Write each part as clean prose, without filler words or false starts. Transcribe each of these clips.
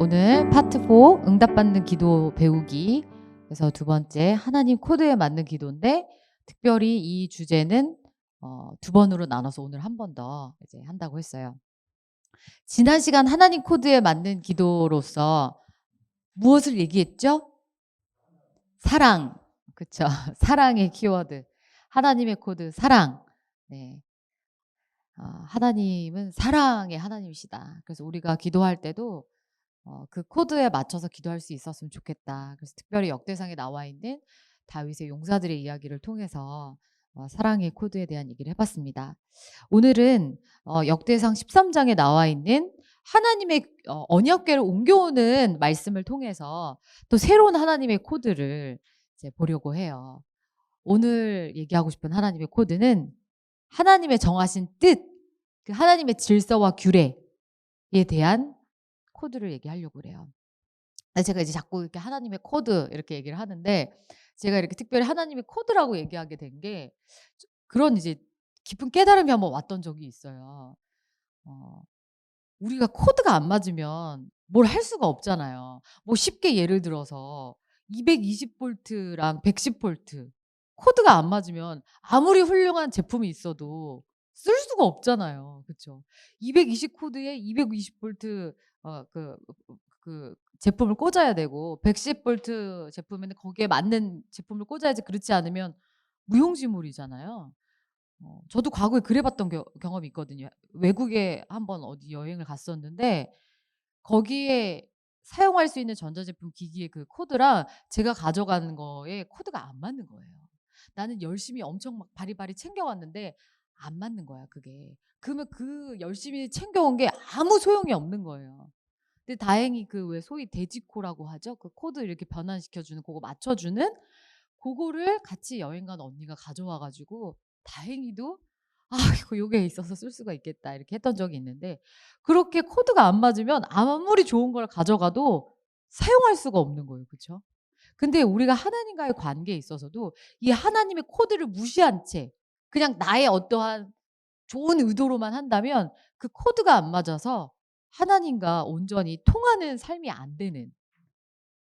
오늘 파트 4 응답받는 기도 배우기. 그래서 두 번째 하나님 코드에 맞는 기도인데, 특별히 이 주제는 두 번으로 나눠서 오늘 한 번 더 이제 한다고 했어요. 지난 시간 하나님 코드에 맞는 기도로서 무엇을 얘기했죠? 사랑. 그쵸? 사랑의 키워드. 하나님의 코드 사랑. 네. 하나님은 사랑의 하나님이시다. 그래서 우리가 기도할 때도 그 코드에 맞춰서 기도할 수 있었으면 좋겠다. 그래서 특별히 역대상에 나와 있는 다윗의 용사들의 이야기를 통해서 사랑의 코드에 대한 얘기를 해봤습니다. 오늘은 역대상 13장에 나와 있는 하나님의 언약궤를 옮겨오는 말씀을 통해서 또 새로운 하나님의 코드를 이제 보려고 해요. 오늘 얘기하고 싶은 하나님의 코드는 하나님의 정하신 뜻, 그 하나님의 질서와 규례에 대한 코드를 얘기하려고 그래요. 제가 이제 자꾸 이렇게 하나님의 코드 이렇게 얘기를 하는데, 제가 이렇게 특별히 하나님의 코드라고 얘기하게 된 게 그런 이제 깊은 깨달음이 한번 왔던 적이 있어요. 우리가 코드가 안 맞으면 뭘 할 수가 없잖아요. 뭐 쉽게 예를 들어서 220볼트랑 110볼트 코드가 안 맞으면 아무리 훌륭한 제품이 있어도 쓸 수가 없잖아요. 그쵸? 220 코드에 220볼트 그 제품을 꽂아야 되고, 110볼트 제품에는 거기에 맞는 제품을 꽂아야지. 그렇지 않으면 무용지물이잖아요. 저도 과거에 그래 봤던 경험이 있거든요. 외국에 한번 어디 여행을 갔었는데, 거기에 사용할 수 있는 전자제품 기기의 그 코드랑 제가 가져가는 거에 코드가 안 맞는 거예요. 나는 열심히 엄청 막 바리바리 챙겨왔는데 안 맞는 거야, 그게. 그러면 그 열심히 챙겨온 게 아무 소용이 없는 거예요. 근데 다행히 그 왜 소위 데지코라고 하죠? 그 코드 이렇게 변환시켜 주는, 그거 맞춰 주는, 그거를 같이 여행 간 언니가 가져와 가지고 다행히도 '아 이거 요게 있어서 쓸 수가 있겠다.' 이렇게 했던 적이 있는데, 그렇게 코드가 안 맞으면 아무리 좋은 걸 가져가도 사용할 수가 없는 거예요. 그쵸? 근데 우리가 하나님과의 관계에 있어서도 이 하나님의 코드를 무시한 채 그냥 나의 어떠한 좋은 의도로만 한다면 그 코드가 안 맞아서 하나님과 온전히 통하는 삶이 안 되는,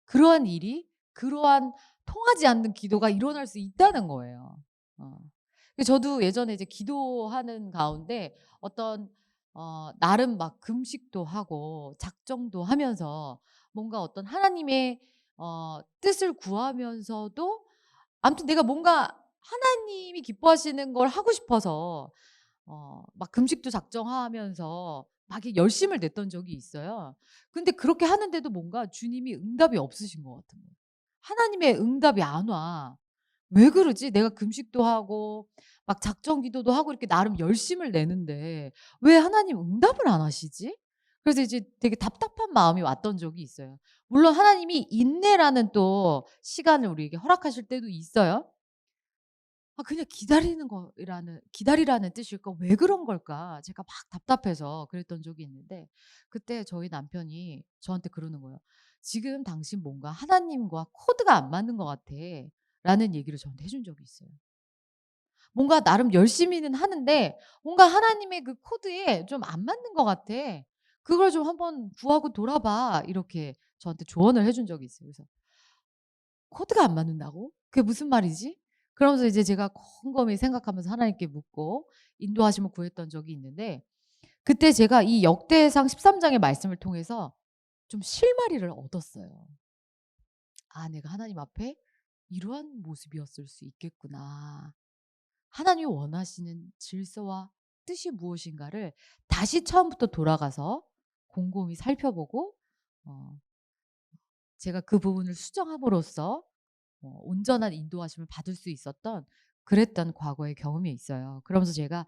그러한 일이, 그러한 통하지 않는 기도가 일어날 수 있다는 거예요. 어. 저도 예전에 이제 기도하는 가운데 어떤 나름 막 금식도 하고 작정도 하면서 뭔가 어떤 하나님의 뜻을 구하면서도, 아무튼 내가 뭔가 하나님이 기뻐하시는 걸 하고 싶어서 막 금식도 작정하면서 막 이렇게 열심을 냈던 적이 있어요. 근데 그렇게 하는데도 뭔가 주님이 응답이 없으신 것 같은 거예요. 하나님의 응답이 안 와. '왜 그러지? 내가 금식도 하고 막 작정 기도도 하고 이렇게 나름 열심을 내는데 왜 하나님 응답을 안 하시지?' 그래서 이제 되게 답답한 마음이 왔던 적이 있어요. 물론 하나님이 인내라는 또 시간을 우리에게 허락하실 때도 있어요. 그냥 기다리라는 뜻일까? 왜 그런 걸까? 제가 막 답답해서 그랬던 적이 있는데, 그때 저희 남편이 저한테 그러는 거예요. "지금 당신 뭔가 하나님과 코드가 안 맞는 것 같아."라는 얘기를 저한테 해준 적이 있어요. 뭔가 나름 열심히는 하는데 뭔가 하나님의 그 코드에 좀 안 맞는 것 같아. "그걸 좀 한번 구하고 돌아봐." 이렇게 저한테 조언을 해준 적이 있어요. 그래서 코드가 안 맞는다고? 그게 무슨 말이지? 그러면서 이제 제가 곰곰이 생각하면서 하나님께 묻고 인도하심을 구했던 적이 있는데, 그때 제가 이 역대상 13장의 말씀을 통해서 좀 실마리를 얻었어요. '아 내가 하나님 앞에 이러한 모습이었을 수 있겠구나. 하나님이 원하시는 질서와 뜻이 무엇인가를 다시 처음부터 돌아가서 곰곰이 살펴보고, 어 제가 그 부분을 수정함으로써 온전한 인도하심을 받을 수 있었던, 그랬던 과거의 경험이 있어요. 그러면서 제가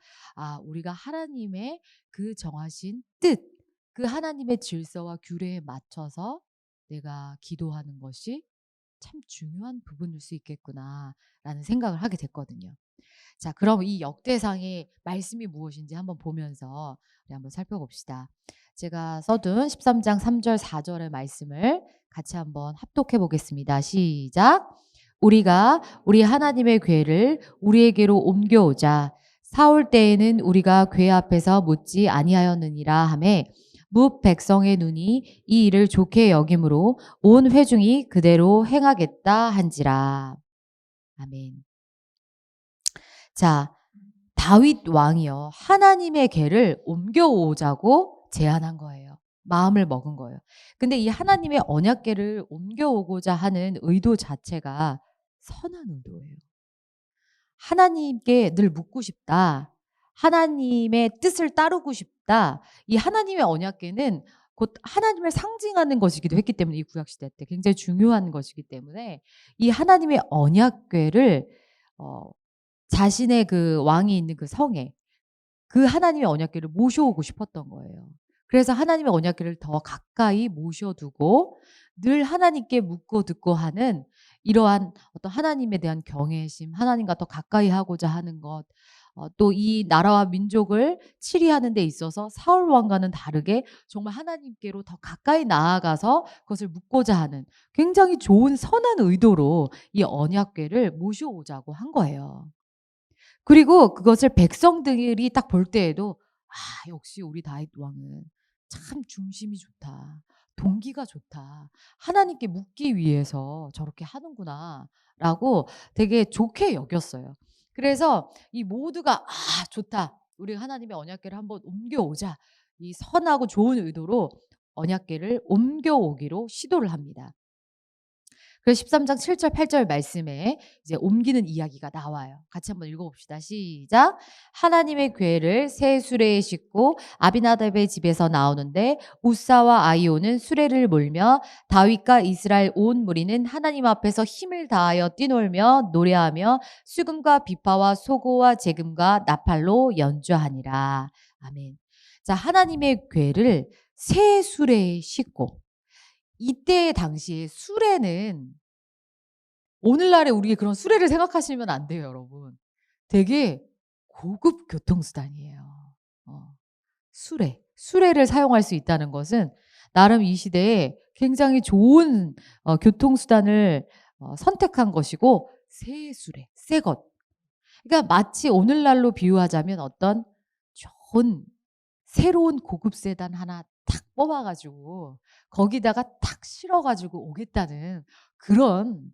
우리가 하나님의 그 정하신 뜻, 그 하나님의 질서와 규례에 맞춰서 내가 기도하는 것이 참 중요한 부분일 수 있겠구나'라는 생각을 하게 됐거든요. 자, 그럼 이 역대상의 말씀이 무엇인지 한번 보면서 우리 한번 살펴봅시다. 제가 써둔 13장 3절 4절의 말씀을 같이 한번 합독해 보겠습니다. 시작. 우리가 우리 하나님의 궤를 우리에게로 옮겨오자. 사올 때에는 우리가 궤 앞에서 묻지 아니하였느니라 하매 뭇 백성의 눈이 이 일을 좋게 여김으로 온 회중이 그대로 행하겠다 한지라. 아멘. 자, 다윗 왕이요. 하나님의 궤를 옮겨오자고 제안한 거예요. 마음을 먹은 거예요. 근데 이 하나님의 언약궤를 옮겨오고자 하는 의도 자체가 선한 의도예요. 하나님께 늘 묻고 싶다. 하나님의 뜻을 따르고 싶다. 이 하나님의 언약궤는 곧 하나님을 상징하는 것이기도 했기 때문에 이 구약 시대 때 굉장히 중요한 것이기 때문에 이 하나님의 언약궤를 어 자신의 그 왕이 있는 그 성에 그 하나님의 언약궤를 모셔오고 싶었던 거예요. 그래서 하나님의 언약궤를 더 가까이 모셔두고 늘 하나님께 묻고 듣고 하는 이러한 어떤 하나님에 대한 경외심, 하나님과 더 가까이 하고자 하는 것, 또 이 나라와 민족을 치리하는 데 있어서 사울 왕과는 다르게 정말 하나님께로 더 가까이 나아가서 그것을 묻고자 하는 굉장히 좋은 선한 의도로 이 언약궤를 모셔오자고 한 거예요. 그리고 그것을 백성들이 딱 볼 때에도 '아 역시 우리 다윗 왕은 참 중심이 좋다. 동기가 좋다. 하나님께 묻기 위해서 저렇게 하는구나.'라고 되게 좋게 여겼어요. 그래서 이 모두가 '아 좋다. 우리가 하나님의 언약궤를 한번 옮겨오자.' 이 선하고 좋은 의도로 언약궤를 옮겨오기로 시도를 합니다. 그래서 13장 7절 8절 말씀에 이제 옮기는 이야기가 나와요. 같이 한번 읽어봅시다. 시작. 하나님의 궤를 새 수레에 싣고 아비나답의 집에서 나오는데 우사와 아이오는 수레를 몰며 다윗과 이스라엘 온 무리는 하나님 앞에서 힘을 다하여 뛰놀며 노래하며 수금과 비파와 소고와 재금과 나팔로 연주하니라. 아멘. 자, 하나님의 궤를 새 수레에 싣고 이때 당시에 수레는 오늘날에 우리 그런 수레를 생각하시면 안 돼요, 여러분. 되게 고급 교통수단이에요. 수레. 수레를 사용할 수 있다는 것은 나름 이 시대에 굉장히 좋은 교통수단을 선택한 것이고 새 수레, 새 것. 그러니까 마치 오늘날로 비유하자면 어떤 좋은 새로운 고급 세단 하나 탁 뽑아 가지고 거기다가 탁 실어 가지고 오겠다는 그런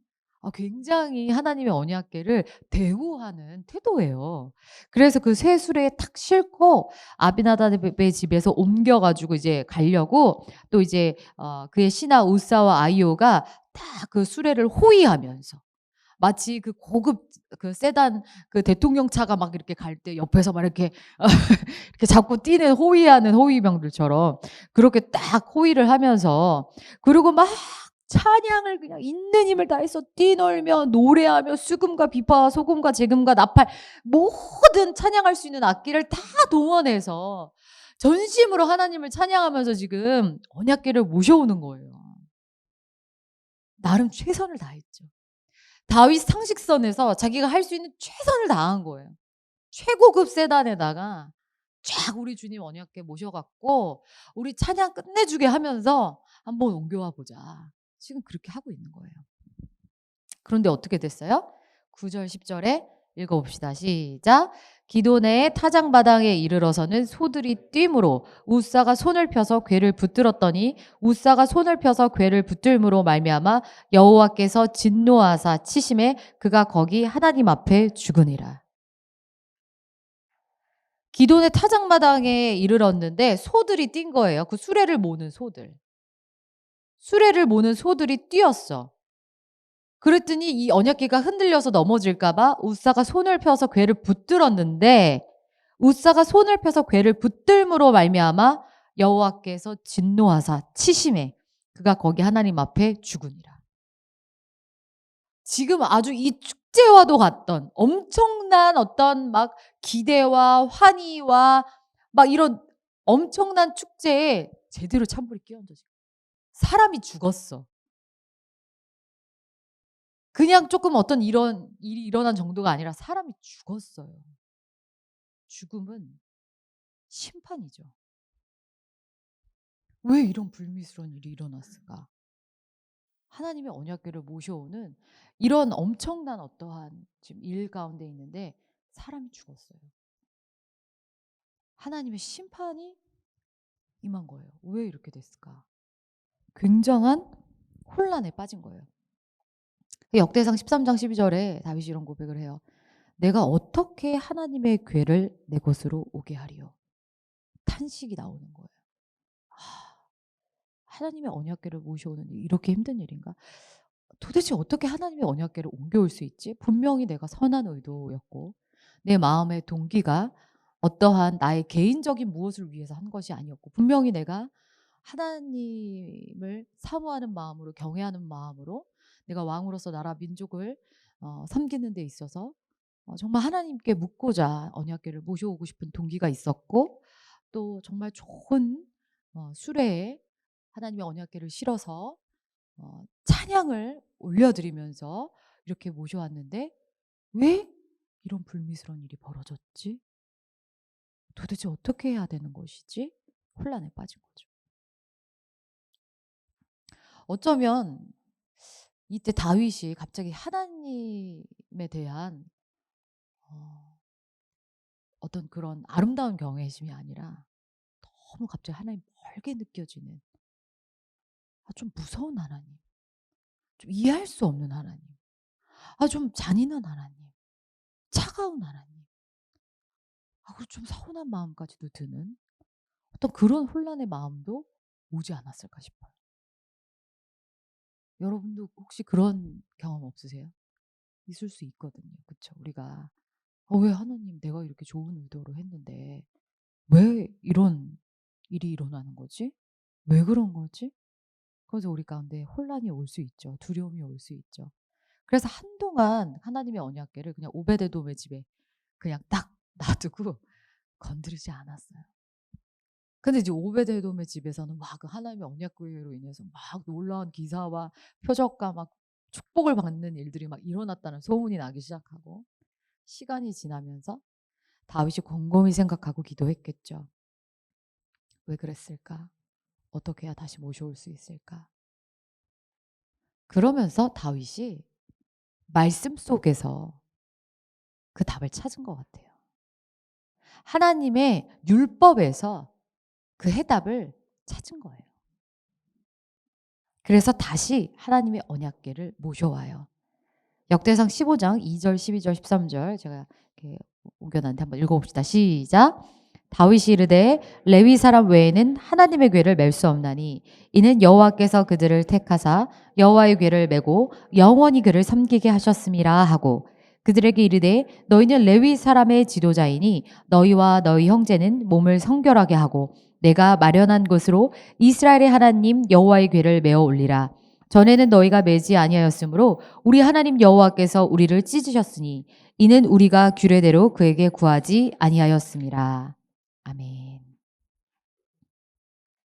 굉장히 하나님의 언약궤를 대우하는 태도예요. 그래서 그 새 수레에 탁 싣고 아비나답의 집에서 옮겨 가지고 이제 가려고 또 이제 그의 신하 우사와 아이오가 다 그 수레를 호위하면서 마치 그 고급 그 세단 그 대통령 차가 막 이렇게 갈 때 옆에서 막 이렇게 이렇게 잡고 뛰는 호위하는 호위병들처럼 그렇게 딱 호위를 하면서 그리고 막 찬양을 그냥 있는 힘을 다해서 뛰놀며 노래하며 수금과 비파와 소금과 재금과 나팔 모든 찬양할 수 있는 악기를 다 동원해서 전심으로 하나님을 찬양하면서 지금 언약궤를 모셔오는 거예요. 나름 최선을 다했죠. 다윗 상식선에서 자기가 할 수 있는 최선을 다한 거예요. 최고급 세단에다가 쫙 우리 주님 언약궤 모셔 갖고 우리 찬양 끝내주게 하면서 "한번 옮겨와 보자." 지금 그렇게 하고 있는 거예요. 그런데 어떻게 됐어요? 9절 10 절에 읽어 봅시다. 시작. 기도내의 타작마당에 이르러서는 소들이 뛰므로 우사가 손을 펴서 궤를 붙들었더니 우사가 손을 펴서 궤를 붙들므로 말미암아 여호와께서 진노하사 치심에 그가 거기 하나님 앞에 죽으니라. 기돈의 타작마당에 이르렀는데 소들이 뛴 거예요. 그 수레를 모는 소들. 수레를 모는 소들이 뛰었어. 그랬더니 이 언약궤가 흔들려서 넘어질까 봐 우사가 손을 펴서 궤를 붙들었는데 우사가 손을 펴서 궤를 붙들므로 말미암아 여호와께서 진노하사 치심에 그가 거기 하나님 앞에 죽으니라. 지금 아주 이 축제와도 같던 엄청난 어떤 막 기대와 환희와 막 이런 엄청난 축제에 제대로 찬물이 끼얹어진 거야. 사람이 죽었어. 그냥 조금 어떤 이런 일이 일어난 정도가 아니라 사람이 죽었어요. 죽음은 심판이죠. 왜 이런 불미스러운 일이 일어났을까? 하나님의 언약궤를 모셔오는 이런 엄청난 어떠한 지금 일 가운데 있는데 사람이 죽었어요. 하나님의 심판이 임한 거예요. 왜 이렇게 됐을까? 굉장한 혼란에 빠진 거예요. 역대상 13장 12절에 다윗이 이런 고백을 해요. 내가 어떻게 하나님의 궤를 내 것으로 오게 하리요? 탄식이 나오는 거예요. 아, 하나님의 언약궤를 모셔오는 일 이렇게 힘든 일인가? 도대체 어떻게 하나님의 언약궤를 옮겨올 수 있지? 분명히 내가 선한 의도였고 내 마음의 동기가 어떠한 나의 개인적인 무엇을 위해서 한 것이 아니었고 분명히 내가 하나님을 사모하는 마음으로 경외하는 마음으로 내가 왕으로서 나라 민족을 섬기는 데 있어서 정말 하나님께 묻고자 언약궤를 모셔오고 싶은 동기가 있었고 또 정말 좋은 수레에 하나님의 언약궤를 실어서 찬양을 올려드리면서 이렇게 모셔왔는데 왜 이런 불미스러운 일이 벌어졌지? 도대체 어떻게 해야 되는 것이지? 혼란에 빠진 거죠. 어쩌면 이때 다윗이 갑자기 하나님에 대한 어떤 그런 아름다운 경외심이 아니라 너무 갑자기 하나님 멀게 느껴지는 좀 무서운 하나님, 좀 이해할 수 없는 하나님, 좀 잔인한 하나님, 차가운 하나님, 그리고 좀 서운한 마음까지도 드는 어떤 그런 혼란의 마음도 오지 않았을까 싶어요. 여러분도 혹시 그런 경험 없으세요? 있을 수 있거든요. 그쵸? 우리가 왜 하나님 내가 이렇게 좋은 의도로 했는데 왜 이런 일이 일어나는 거지? 왜 그런 거지? 그래서 우리 가운데 혼란이 올 수 있죠. 두려움이 올 수 있죠. 그래서 한동안 하나님의 언약궤를 그냥 오베데돔의 집에 그냥 딱 놔두고 건드리지 않았어요. 근데 이제 오베데돔의 집에서는 막 그 하나님의 언약궤로 인해서 막 놀라운 기사와 표적과 막 축복을 받는 일들이 막 일어났다는 소문이 나기 시작하고 시간이 지나면서 다윗이 곰곰이 생각하고 기도했겠죠. 왜 그랬을까? 어떻게 해야 다시 모셔올 수 있을까? 그러면서 다윗이 말씀 속에서 그 답을 찾은 것 같아요. 하나님의 율법에서 그 해답을 찾은 거예요. 그래서 다시 하나님의 언약궤를 모셔와요. 역대상 15장 2절, 12절, 13절 제가 이렇게 옮겨놨는데 한번 읽어봅시다. 시작. 다윗이 이르되 레위 사람 외에는 하나님의 궤를 맬 수 없나니 이는 여호와께서 그들을 택하사 여호와의 궤를 메고 영원히 그를 섬기게 하셨음이라 하고 그들에게 이르되 너희는 레위 사람의 지도자이니 너희와 너희 형제는 몸을 성결하게 하고 내가 마련한 곳으로 이스라엘의 하나님 여호와의 궤를 메어 올리라. 전에는 너희가 매지 아니하였으므로 우리 하나님 여호와께서 우리를 찢으셨으니 이는 우리가 규례대로 그에게 구하지 아니하였음이라. 아멘.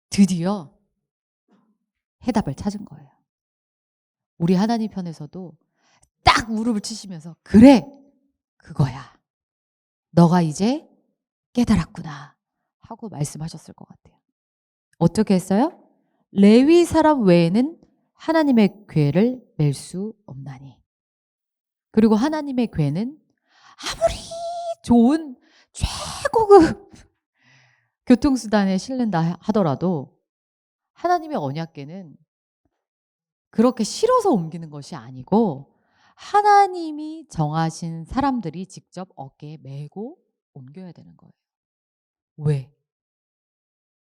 드디어 해답을 찾은 거예요. 우리 하나님 편에서도 딱 무릎을 치시면서 그래 그거야. 너가 이제 깨달았구나 하고 말씀하셨을 것 같아요. 어떻게 했어요? 레위 사람 외에는 하나님의 궤를 맬 수 없나니. 그리고 하나님의 궤는 아무리 좋은 최고급 교통수단에 실른다 하더라도 하나님의 언약궤는 그렇게 실어서 옮기는 것이 아니고 하나님이 정하신 사람들이 직접 어깨에 메고 옮겨야 되는 거예요. 왜?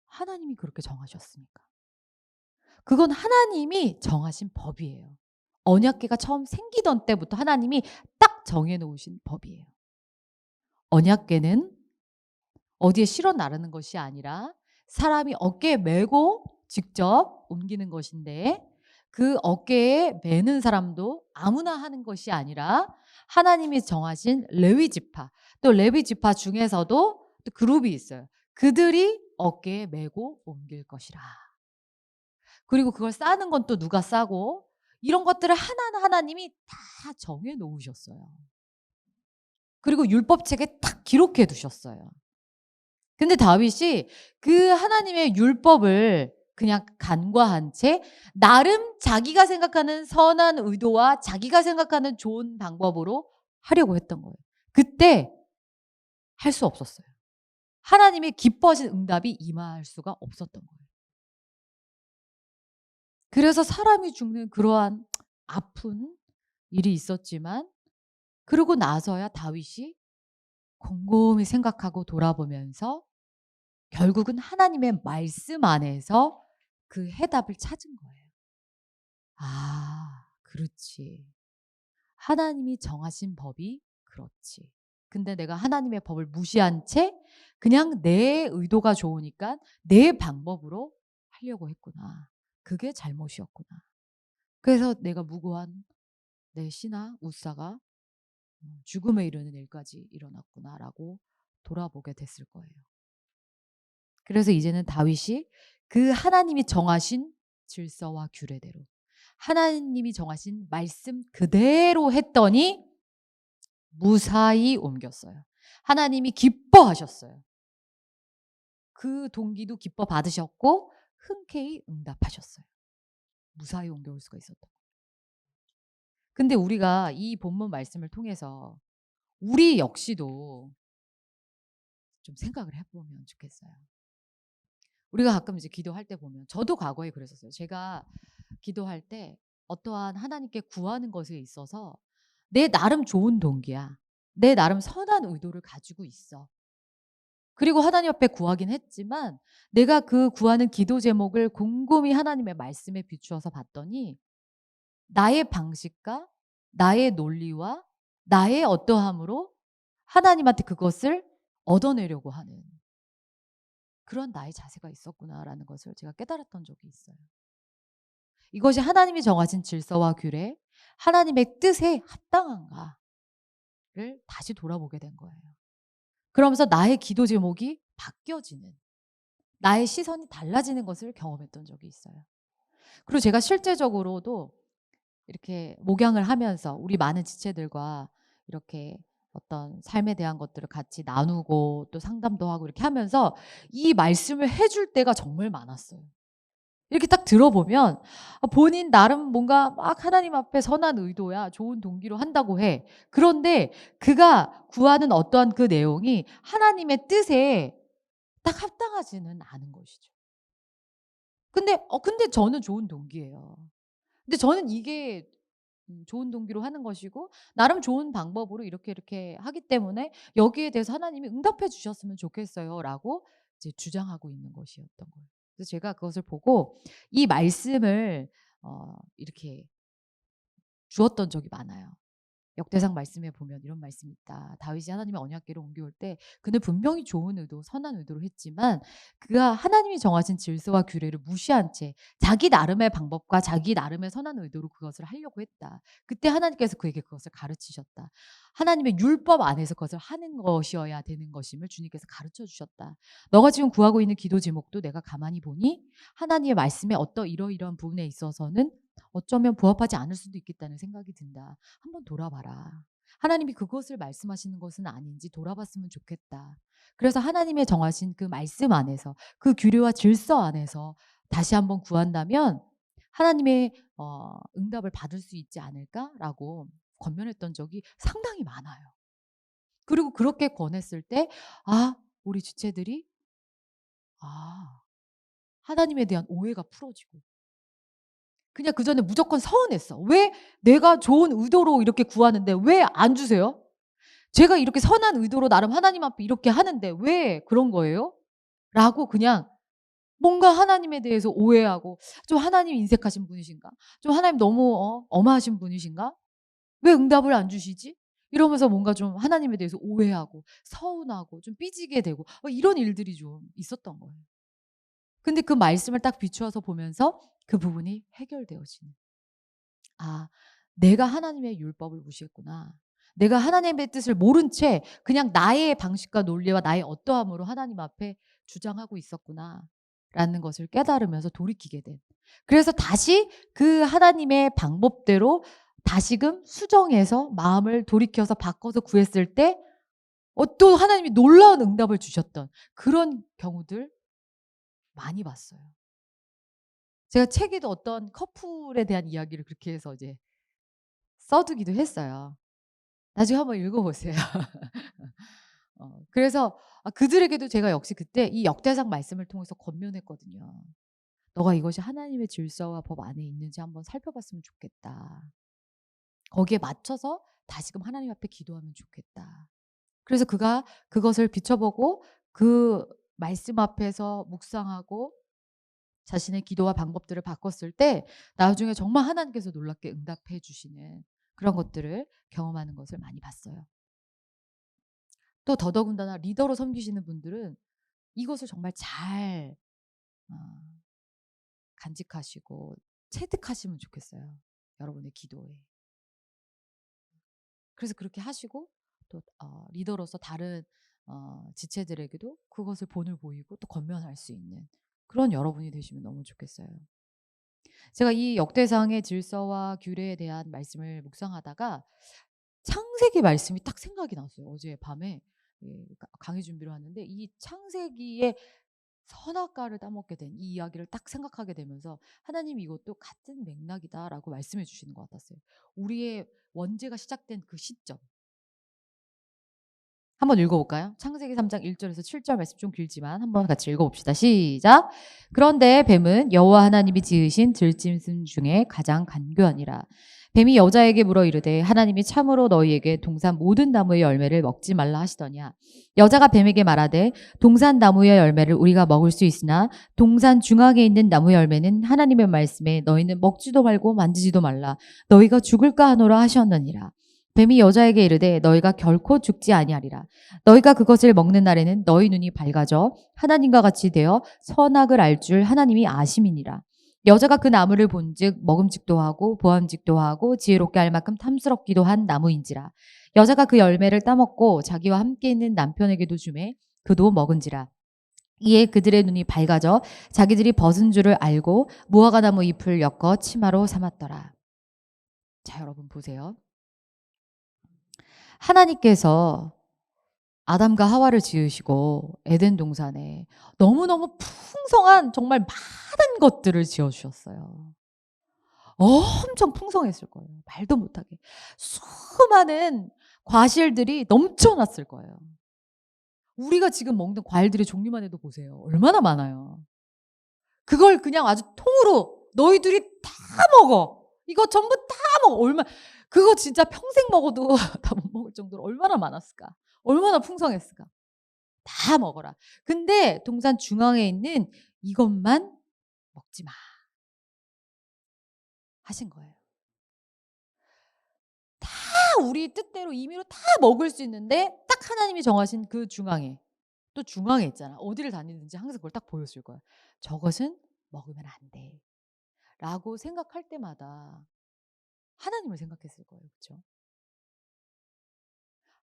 하나님이 그렇게 정하셨으니까. 그건 하나님이 정하신 법이에요. 언약궤가 처음 생기던 때부터 하나님이 딱 정해 놓으신 법이에요. 언약궤는 어디에 실어 나르는 것이 아니라 사람이 어깨에 메고 직접 옮기는 것인데 그 어깨에 메는 사람도 아무나 하는 것이 아니라 하나님이 정하신 레위 지파, 또 레위 지파 중에서도 또 그룹이 있어요. 그들이 어깨에 메고 옮길 것이라. 그리고 그걸 싸는 건 또 누가 싸고 이런 것들을 하나하나 하나님이 다 정해 놓으셨어요. 그리고 율법책에 딱 기록해 두셨어요. 근데 다윗이 그 하나님의 율법을 그냥 간과한 채 나름 자기가 생각하는 선한 의도와 자기가 생각하는 좋은 방법으로 하려고 했던 거예요. 그때 할 수 없었어요. 하나님의 기뻐하신 응답이 임할 수가 없었던 거예요. 그래서 사람이 죽는 그러한 아픈 일이 있었지만 그러고 나서야 다윗이 곰곰이 생각하고 돌아보면서 결국은 하나님의 말씀 안에서 그 해답을 찾은 거예요. 아, 그렇지. 하나님이 정하신 법이 그렇지. 근데 내가 하나님의 법을 무시한 채 그냥 내 의도가 좋으니까 내 방법으로 하려고 했구나. 그게 잘못이었구나. 그래서 내가 무고한 내 씨나 우사가 죽음에 이르는 일까지 일어났구나라고 돌아보게 됐을 거예요. 그래서 이제는 다윗이 그 하나님이 정하신 질서와 규례대로 하나님이 정하신 말씀 그대로 했더니 무사히 옮겼어요. 하나님이 기뻐하셨어요. 그 동기도 기뻐 받으셨고 흔쾌히 응답하셨어요. 무사히 옮겨올 수가 있었던 거예요. 근데 우리가 이 본문 말씀을 통해서 우리 역시도 좀 생각을 해보면 좋겠어요. 우리가 가끔 이제 기도할 때 보면 저도 과거에 그랬었어요. 제가 기도할 때 어떠한 하나님께 구하는 것에 있어서 내 나름 좋은 동기야. 내 나름 선한 의도를 가지고 있어. 그리고 하나님 앞에 구하긴 했지만 내가 그 구하는 기도 제목을 곰곰이 하나님의 말씀에 비추어서 봤더니 나의 방식과 나의 논리와 나의 어떠함으로 하나님한테 그것을 얻어내려고 하는 그런 나의 자세가 있었구나라는 것을 제가 깨달았던 적이 있어요. 이것이 하나님이 정하신 질서와 규례, 하나님의 뜻에 합당한가를 다시 돌아보게 된 거예요. 그러면서 나의 기도 제목이 바뀌어지는, 나의 시선이 달라지는 것을 경험했던 적이 있어요. 그리고 제가 실제적으로도 이렇게 목양을 하면서 우리 많은 지체들과 이렇게 어떤 삶에 대한 것들을 같이 나누고 또 상담도 하고 이렇게 하면서 이 말씀을 해줄 때가 정말 많았어요. 이렇게 딱 들어보면 본인 나름 뭔가 막 하나님 앞에 선한 의도야 좋은 동기로 한다고 해. 그런데 그가 구하는 어떠한 그 내용이 하나님의 뜻에 딱 합당하지는 않은 것이죠. 근데 저는 좋은 동기예요. 근데 저는 이게 좋은 동기로 하는 것이고 나름 좋은 방법으로 이렇게 하기 때문에 여기에 대해서 하나님이 응답해 주셨으면 좋겠어요라고 이제 주장하고 있는 것이었던 거예요. 그래서 제가 그것을 보고 이 말씀을 이렇게 주었던 적이 많아요. 역대상 말씀에 보면 이런 말씀이 있다. 다윗이 하나님의 언약궤를 옮겨올 때 그는 분명히 좋은 의도, 선한 의도로 했지만 그가 하나님이 정하신 질서와 규례를 무시한 채 자기 나름의 방법과 자기 나름의 선한 의도로 그것을 하려고 했다. 그때 하나님께서 그에게 그것을 가르치셨다. 하나님의 율법 안에서 그것을 하는 것이어야 되는 것임을 주님께서 가르쳐 주셨다. 너가 지금 구하고 있는 기도 제목도 내가 가만히 보니 하나님의 말씀에 이러이러한 부분에 있어서는 어쩌면 부합하지 않을 수도 있겠다는 생각이 든다. 한번 돌아봐라. 하나님이 그것을 말씀하시는 것은 아닌지 돌아봤으면 좋겠다. 그래서 하나님의 정하신 그 말씀 안에서 그 규례와 질서 안에서 다시 한번 구한다면 하나님의 응답을 받을 수 있지 않을까라고 권면했던 적이 상당히 많아요. 그리고 그렇게 권했을 때 우리 지체들이 하나님에 대한 오해가 풀어지고 그냥 그전에 무조건 서운했어. 왜 내가 좋은 의도로 이렇게 구하는데 왜 안 주세요? 제가 이렇게 선한 의도로 나름 하나님 앞에 이렇게 하는데 왜 그런 거예요? 라고 그냥 뭔가 하나님에 대해서 오해하고 좀 하나님 인색하신 분이신가? 좀 하나님 너무 엄하신 분이신가? 왜 응답을 안 주시지? 이러면서 뭔가 좀 하나님에 대해서 오해하고 서운하고 좀 삐지게 되고 이런 일들이 좀 있었던 거예요. 근데 그 말씀을 딱 비추어서 보면서 그 부분이 해결되어지는. 내가 하나님의 율법을 무시했구나. 내가 하나님의 뜻을 모른 채 그냥 나의 방식과 논리와 나의 어떠함으로 하나님 앞에 주장하고 있었구나. 라는 것을 깨달으면서 돌이키게 된. 그래서 다시 그 하나님의 방법대로 다시금 수정해서 마음을 돌이켜서 바꿔서 구했을 때 또 하나님이 놀라운 응답을 주셨던 그런 경우들 많이 봤어요. 제가 책에도 어떤 커플에 대한 이야기를 그렇게 해서 이제 써두기도 했어요. 나중에 한번 읽어보세요. 그래서 그들에게도 제가 역시 그때 이 역대상 말씀을 통해서 권면했거든요. "너가 이것이 하나님의 질서와 법 안에 있는지 한번 살펴봤으면 좋겠다. 거기에 맞춰서 다시금 하나님 앞에 기도하면 좋겠다." 그래서 그가 그것을 비춰보고 그 말씀 앞에서 묵상하고 자신의 기도와 방법들을 바꿨을 때 나중에 정말 하나님께서 놀랍게 응답해 주시는 그런 것들을 경험하는 것을 많이 봤어요. 또 더더군다나 리더로 섬기시는 분들은 이것을 정말 잘 어 간직하시고 체득하시면 좋겠어요, 여러분의 기도에. 그래서 그렇게 하시고 또 리더로서 다른 지체들에게도 그것을 본을 보이고 또 권면할 수 있는 그런 여러분이 되시면 너무 좋겠어요. 제가 이 역대상의 질서와 규례에 대한 말씀을 묵상하다가 창세기 말씀이 딱 생각이 났어요. 어젯밤에 강의 준비를 하는데 이 창세기의 선악과를 따먹게 된 이 이야기를 딱 생각하게 되면서 하나님이 이것도 같은 맥락이다라고 말씀해 주시는 것 같았어요. 우리의 원죄가 시작된 그 시점. 한번 읽어볼까요? 창세기 3장 1절에서 7절 말씀 좀 길지만 한번 같이 읽어봅시다. 시작. 그런데 뱀은 여호와 하나님이 지으신 들짐승 중에 가장 간교하니라. 뱀이 여자에게 물어 이르되 하나님이 참으로 너희에게 동산 모든 나무의 열매를 먹지 말라 하시더냐. 여자가 뱀에게 말하되 동산 나무의 열매를 우리가 먹을 수 있으나 동산 중앙에 있는 나무의 열매는 하나님의 말씀에 너희는 먹지도 말고 만지지도 말라. 너희가 죽을까 하노라 하셨느니라. 뱀이 여자에게 이르되 너희가 결코 죽지 아니하리라. 너희가 그것을 먹는 날에는 너희 눈이 밝아져 하나님과 같이 되어 선악을 알 줄 하나님이 아심이니라. 여자가 그 나무를 본즉 먹음직도 하고 보암직도 하고 지혜롭게 할 만큼 탐스럽기도 한 나무인지라. 여자가 그 열매를 따먹고 자기와 함께 있는 남편에게도 주매 그도 먹은지라. 이에 그들의 눈이 밝아져 자기들이 벗은 줄을 알고 무화과 나무 잎을 엮어 치마로 삼았더라. 자, 여러분 보세요. 하나님께서 아담과 하와를 지으시고 에덴 동산에 너무너무 풍성한 정말 많은 것들을 지어 주셨어요. 엄청 풍성했을 거예요. 말도 못하게. 수많은 과실들이 넘쳐났을 거예요. 우리가 지금 먹는 과일들의 종류만 해도 보세요. 얼마나 많아요. 그걸 그냥 아주 통으로 너희들이 다 먹어. 이거 전부 다 먹어. 그거 진짜 평생 먹어도 다 못 먹을 정도로 얼마나 많았을까? 얼마나 풍성했을까? 다 먹어라. 근데 동산 중앙에 있는 이것만 먹지 마. 하신 거예요. 다 우리 뜻대로 임의로 다 먹을 수 있는데 딱 하나님이 정하신 그 중앙에 또 중앙에 있잖아. 어디를 다니든지 항상 그걸 딱 보였을 거야. 저것은 먹으면 안 돼. 라고 생각할 때마다 하나님을 생각했을 거예요. 그렇죠?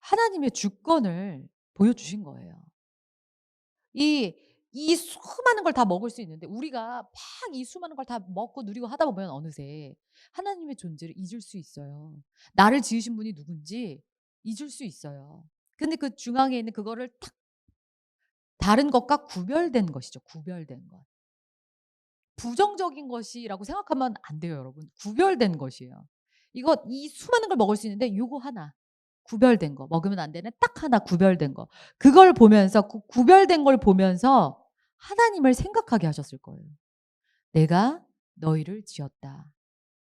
하나님의 주권을 보여주신 거예요. 이 수많은 걸 다 먹을 수 있는데 우리가 막 이 수많은 걸 다 먹고 누리고 하다 보면 어느새 하나님의 존재를 잊을 수 있어요. 나를 지으신 분이 누군지 잊을 수 있어요. 근데 그 중앙에 있는 그거를 탁 다른 것과 구별된 것이죠. 구별된 것. 부정적인 것이라고 생각하면 안 돼요, 여러분. 구별된 것이에요. 이 수많은 걸 먹을 수 있는데 요거 하나 구별된 거, 먹으면 안 되는 딱 하나 구별된 거. 그걸 보면서 그 구별된 걸 보면서 하나님을 생각하게 하셨을 거예요. 내가 너희를 지었다.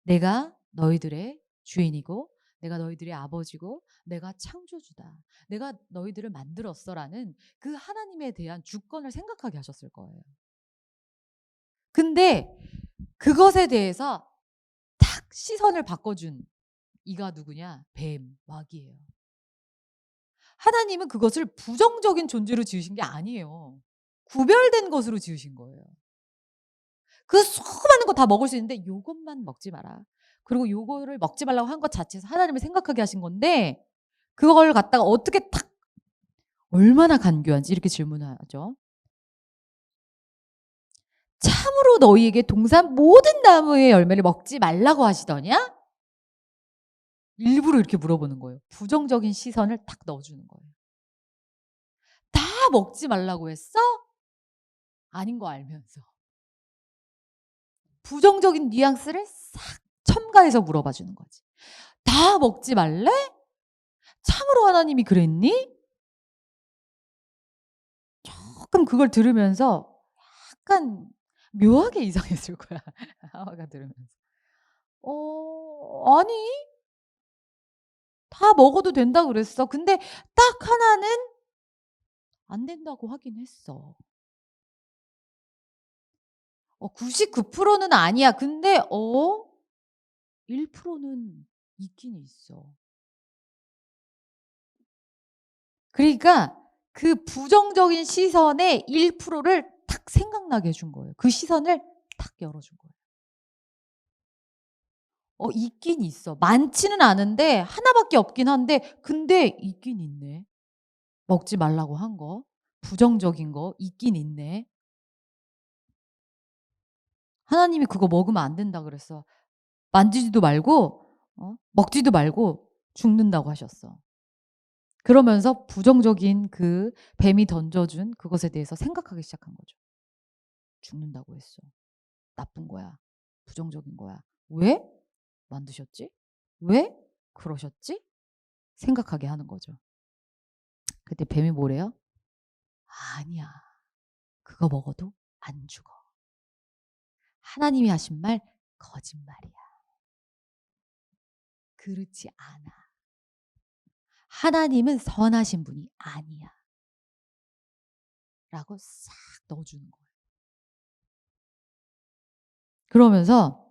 내가 너희들의 주인이고 내가 너희들의 아버지고 내가 창조주다. 내가 너희들을 만들었어라는 그 하나님에 대한 주권을 생각하게 하셨을 거예요. 근데 그것에 대해서 탁 시선을 바꿔준 이가 누구냐? 뱀, 마귀예요. 하나님은 그것을 부정적인 존재로 지으신 게 아니에요. 구별된 것으로 지으신 거예요. 그 수많은 거 다 먹을 수 있는데 요것만 먹지 마라. 그리고 요거를 먹지 말라고 한 것 자체에서 하나님을 생각하게 하신 건데 그걸 갖다가 어떻게 탁 얼마나 간교한지 이렇게 질문하죠. 참으로 너희에게 동산 모든 나무의 열매를 먹지 말라고 하시더냐? 일부러 이렇게 물어보는 거예요. 부정적인 시선을 탁 넣어주는 거예요. 다 먹지 말라고 했어? 아닌 거 알면서. 부정적인 뉘앙스를 싹 첨가해서 물어봐 주는 거지. 다 먹지 말래? 참으로 하나님이 그랬니? 쪼끔 그걸 들으면서 약간 묘하게 이상했을 거야 하와가 들으면서. 아니 다 먹어도 된다 그랬어. 근데 딱 하나는 안 된다고 하긴 했어. 99%는 아니야. 근데 1%는 있긴 있어. 그러니까 그 부정적인 시선의 1%를 탁 생각나게 해준 거예요. 그 시선을 탁 열어 준 거예요. 있긴 있어. 많지는 않은데 하나밖에 없긴 한데 근데 있긴 있네. 먹지 말라고 한 거. 부정적인 거 있긴 있네. 하나님이 그거 먹으면 안 된다 그랬어. 만지지도 말고 먹지도 말고 죽는다고 하셨어. 그러면서 부정적인 그 뱀이 던져준 그것에 대해서 생각하기 시작한 거죠. 죽는다고 했어. 나쁜 거야. 부정적인 거야. 왜 만드셨지? 왜 그러셨지? 생각하게 하는 거죠. 그때 뱀이 뭐래요? 아니야. 그거 먹어도 안 죽어. 하나님이 하신 말 거짓말이야. 그렇지 않아. 하나님은 선하신 분이 아니야. 라고 싹 넣어주는 거예요. 그러면서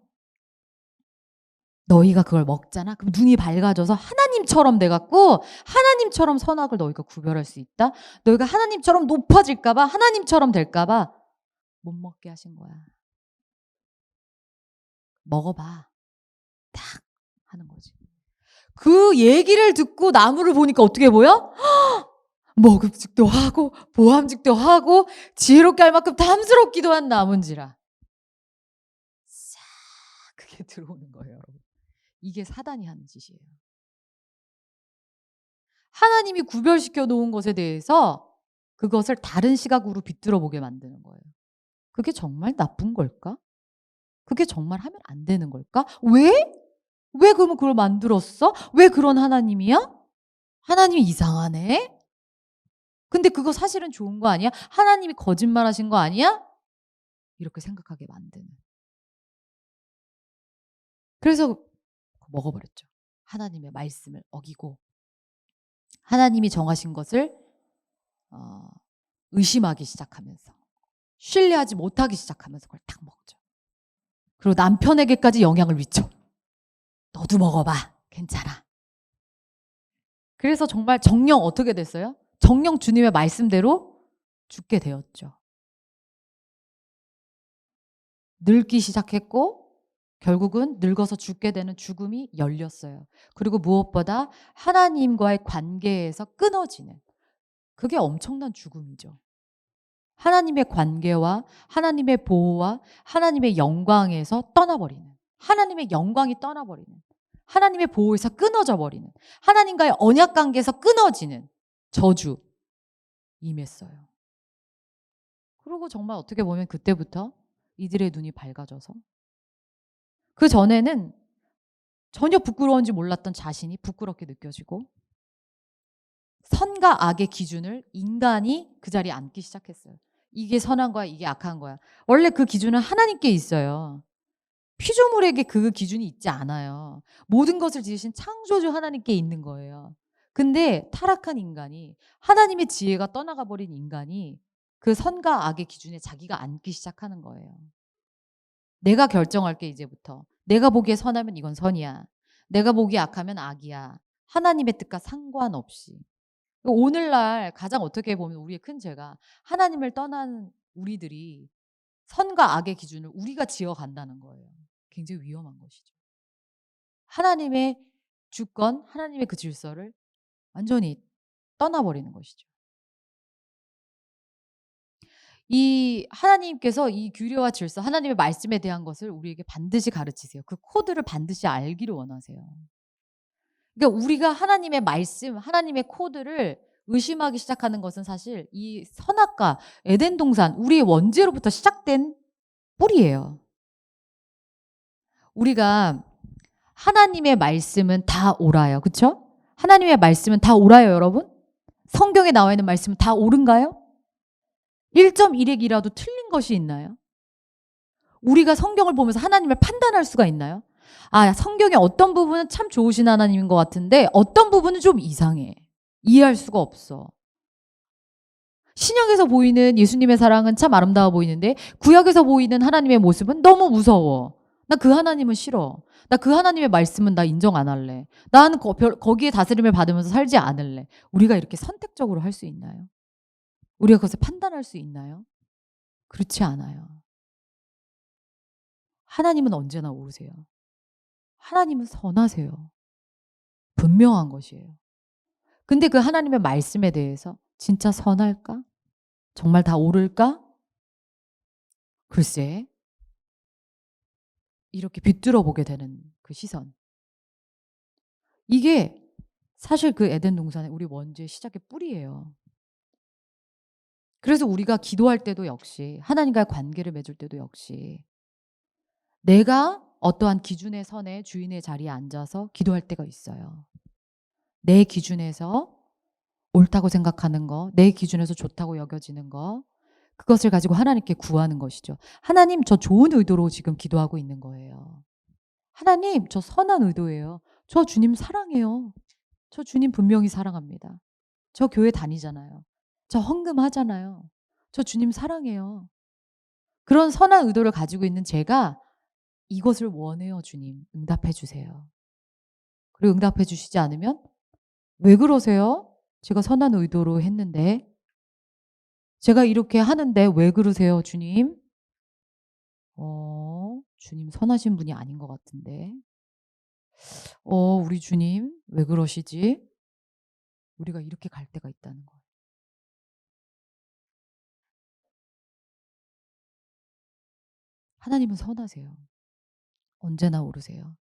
너희가 그걸 먹잖아? 그럼 눈이 밝아져서 하나님처럼 돼 갖고 하나님처럼 선악을 너희가 구별할 수 있다? 너희가 하나님처럼 높아질까 봐 하나님처럼 될까 봐 못 먹게 하신 거야. 먹어 봐. 딱 하는 거지. 그 얘기를 듣고 나무를 보니까 어떻게 보여? 먹음직도 하고 보암직도 하고 지혜롭게 할 만큼 탐스럽기도 한 나무인지라. 싹 그게 들어오는 거예요, 여러분. 이게 사단이 하는 짓이에요. 하나님이 구별시켜 놓은 것에 대해서 그것을 다른 시각으로 비틀어 보게 만드는 거예요. 그게 정말 나쁜 걸까? 그게 정말 하면 안 되는 걸까? 왜? 왜 그러면 그걸 만들었어? 왜 그런 하나님이야? 하나님이 이상하네? 근데 그거 사실은 좋은 거 아니야? 하나님이 거짓말하신 거 아니야? 이렇게 생각하게 만드는. 그래서 먹어버렸죠. 하나님의 말씀을 어기고 하나님이 정하신 것을 의심하기 시작하면서 신뢰하지 못하기 시작하면서 그걸 딱 먹죠. 그리고 남편에게까지 영향을 미쳐. 너도 먹어봐. 괜찮아. 그래서 정말 정녕 어떻게 됐어요? 정녕 주님의 말씀대로 죽게 되었죠. 늙기 시작했고 결국은 늙어서 죽게 되는 죽음이 열렸어요. 그리고 무엇보다 하나님과의 관계에서 끊어지는 그게 엄청난 죽음이죠. 하나님의 관계와 하나님의 보호와 하나님의 영광에서 떠나버리는 하나님의 영광이 떠나버리는 하나님의 보호에서 끊어져 버리는 하나님과의 언약 관계에서 끊어지는 저주 임했어요. 그리고 정말 어떻게 보면 그때부터 이들의 눈이 밝아져서 그전에는 전혀 부끄러운지 몰랐던 자신이 부끄럽게 느껴지고 선과 악의 기준을 인간이 그 자리에 앉기 시작했어요. 이게 선한 거야, 이게 악한 거야. 원래 그 기준은 하나님께 있어요. 피조물에게 그 기준이 있지 않아요. 모든 것을 지으신 창조주 하나님께 있는 거예요. 근데 타락한 인간이 하나님의 지혜가 떠나가 버린 인간이 그 선과 악의 기준에 자기가 앉기 시작하는 거예요. 내가 결정할게 이제부터. 내가 보기에 선하면 이건 선이야. 내가 보기에 악하면 악이야. 하나님의 뜻과 상관없이. 오늘날 가장 어떻게 보면 우리의 큰 죄가 하나님을 떠난 우리들이 선과 악의 기준을 우리가 지어간다는 거예요. 굉장히 위험한 것이죠. 하나님의 주권, 하나님의 그 질서를 완전히 떠나버리는 것이죠. 이 하나님께서 이 규례와 질서, 하나님의 말씀에 대한 것을 우리에게 반드시 가르치세요. 그 코드를 반드시 알기를 원하세요. 그러니까 우리가 하나님의 말씀, 하나님의 코드를 의심하기 시작하는 것은 사실 이 선악과 에덴 동산, 우리의 원죄로부터 시작된 뿌리예요. 우리가 하나님의 말씀은 다 옳아요. 그렇죠? 하나님의 말씀은 다 옳아요, 여러분? 성경에 나와 있는 말씀은 다 옳은가요? 1.1핵이라도 틀린 것이 있나요? 우리가 성경을 보면서 하나님을 판단할 수가 있나요? 아, 성경의 어떤 부분은 참 좋으신 하나님인 것 같은데 어떤 부분은 좀 이상해. 이해할 수가 없어. 신약에서 보이는 예수님의 사랑은 참 아름다워 보이는데 구약에서 보이는 하나님의 모습은 너무 무서워. 나 그 하나님은 싫어. 나 그 하나님의 말씀은 나 인정 안 할래. 나는 거기에 다스림을 받으면서 살지 않을래. 우리가 이렇게 선택적으로 할 수 있나요? 우리가 그것을 판단할 수 있나요? 그렇지 않아요. 하나님은 언제나 옳으세요. 하나님은 선하세요. 분명한 것이에요. 근데 그 하나님의 말씀에 대해서 진짜 선할까? 정말 다 옳을까? 글쎄, 이렇게 비뚤어 보게 되는 그 시선. 이게 사실 그 에덴 동산의 우리 원죄의 시작의 뿌리예요. 그래서 우리가 기도할 때도 역시 하나님과의 관계를 맺을 때도 역시 내가 어떠한 기준의 선에 주인의 자리에 앉아서 기도할 때가 있어요. 내 기준에서 옳다고 생각하는 거, 내 기준에서 좋다고 여겨지는 거, 그것을 가지고 하나님께 구하는 것이죠. 하나님, 저 좋은 의도로 지금 기도하고 있는 거예요. 하나님, 저 선한 의도예요. 저 주님 사랑해요. 저 주님 분명히 사랑합니다. 저 교회 다니잖아요. 저 헌금하잖아요. 저 주님 사랑해요. 그런 선한 의도를 가지고 있는 제가 이것을 원해요, 주님. 응답해 주세요. 그리고 응답해 주시지 않으면 왜 그러세요? 제가 선한 의도로 했는데 제가 이렇게 하는데 왜 그러세요, 주님? 주님 선하신 분이 아닌 것 같은데. 우리 주님 왜 그러시지? 우리가 이렇게 갈 때가 있다는 거예요. 하나님은 선하세요. 언제나 옳으세요.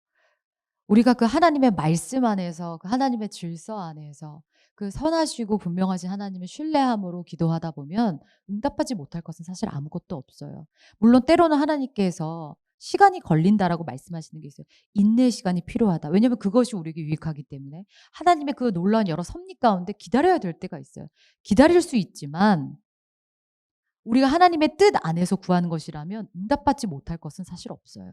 우리가 그 하나님의 말씀 안에서 그 하나님의 질서 안에서 그 선하시고 분명하신 하나님을 신뢰함으로 기도하다 보면 응답하지 못할 것은 사실 아무것도 없어요. 물론 때로는 하나님께서 시간이 걸린다라고 말씀하시는 게 있어요. 인내의 시간이 필요하다. 왜냐하면 그것이 우리에게 유익하기 때문에 하나님의 그 놀라운 여러 섭리 가운데 기다려야 될 때가 있어요. 기다릴 수 있지만 우리가 하나님의 뜻 안에서 구하는 것이라면 응답받지 못할 것은 사실 없어요.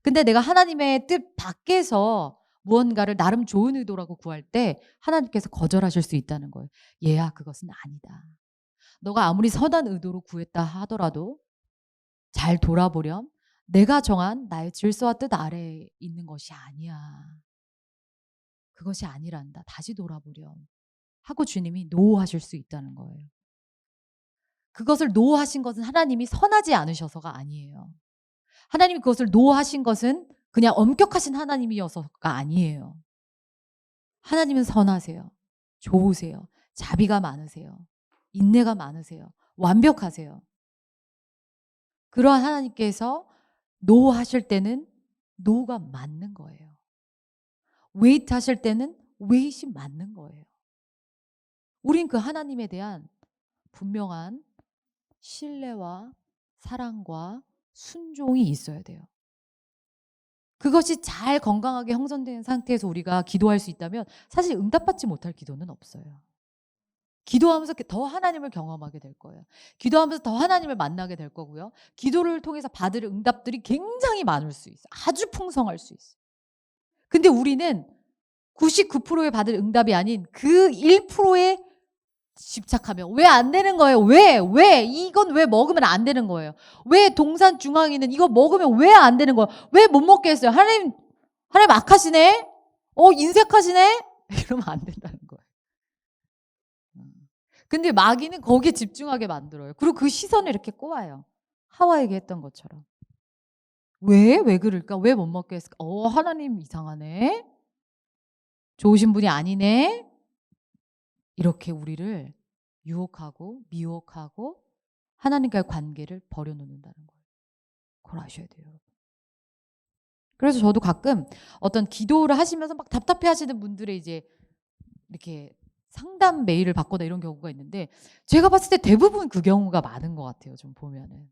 근데 내가 하나님의 뜻 밖에서 무언가를 나름 좋은 의도라고 구할 때 하나님께서 거절하실 수 있다는 거예요. 얘야, 그것은 아니다. 너가 아무리 선한 의도로 구했다 하더라도 잘 돌아보렴. 내가 정한 나의 질서와 뜻 아래에 있는 것이 아니야. 그것이 아니란다. 다시 돌아보렴. 하고 주님이 노하실 수 있다는 거예요. 그것을 노하신 것은 하나님이 선하지 않으셔서가 아니에요. 하나님이 그것을 노하신 것은 그냥 엄격하신 하나님이어서가 아니에요. 하나님은 선하세요. 좋으세요. 자비가 많으세요. 인내가 많으세요. 완벽하세요. 그러한 하나님께서 노 하실 때는 노가 맞는 거예요. 웨이트 하실 때는 웨이트이 맞는 거예요. 우린 그 하나님에 대한 분명한 신뢰와 사랑과 순종이 있어야 돼요. 그것이 잘 건강하게 형성된 상태에서 우리가 기도할 수 있다면 사실 응답받지 못할 기도는 없어요. 기도하면서 더 하나님을 경험하게 될 거예요. 기도하면서 더 하나님을 만나게 될 거고요. 기도를 통해서 받을 응답들이 굉장히 많을 수 있어요. 아주 풍성할 수 있어요. 근데 우리는 99%의 받을 응답이 아닌 그 1%에 집착하면 왜 안 되는 거예요? 왜? 이건 왜 먹으면 안 되는 거예요? 왜 동산 중앙이는 이거 먹으면 왜 안 되는 거예요? 왜 못 먹게 했어요? 하나님 악하시네? 인색하시네? 이러면 안 된다는 거예요. 근데 마귀는 거기에 집중하게 만들어요. 그리고 그 시선을 이렇게 꼬아요. 하와에게 했던 것처럼. 왜 그럴까? 왜 못 먹게 했을까? 하나님 이상하네? 좋으신 분이 아니네? 이렇게 우리를 유혹하고 미혹하고 하나님과의 관계를 버려놓는다는 거예요. 그걸 아셔야 돼요. 그래서 저도 가끔 어떤 기도를 하시면서 막 답답해 하시는 분들의 이제 이렇게 상담 메일을 받거나 이런 경우가 있는데 제가 봤을 때 대부분 그 경우가 많은 것 같아요. 좀 보면은.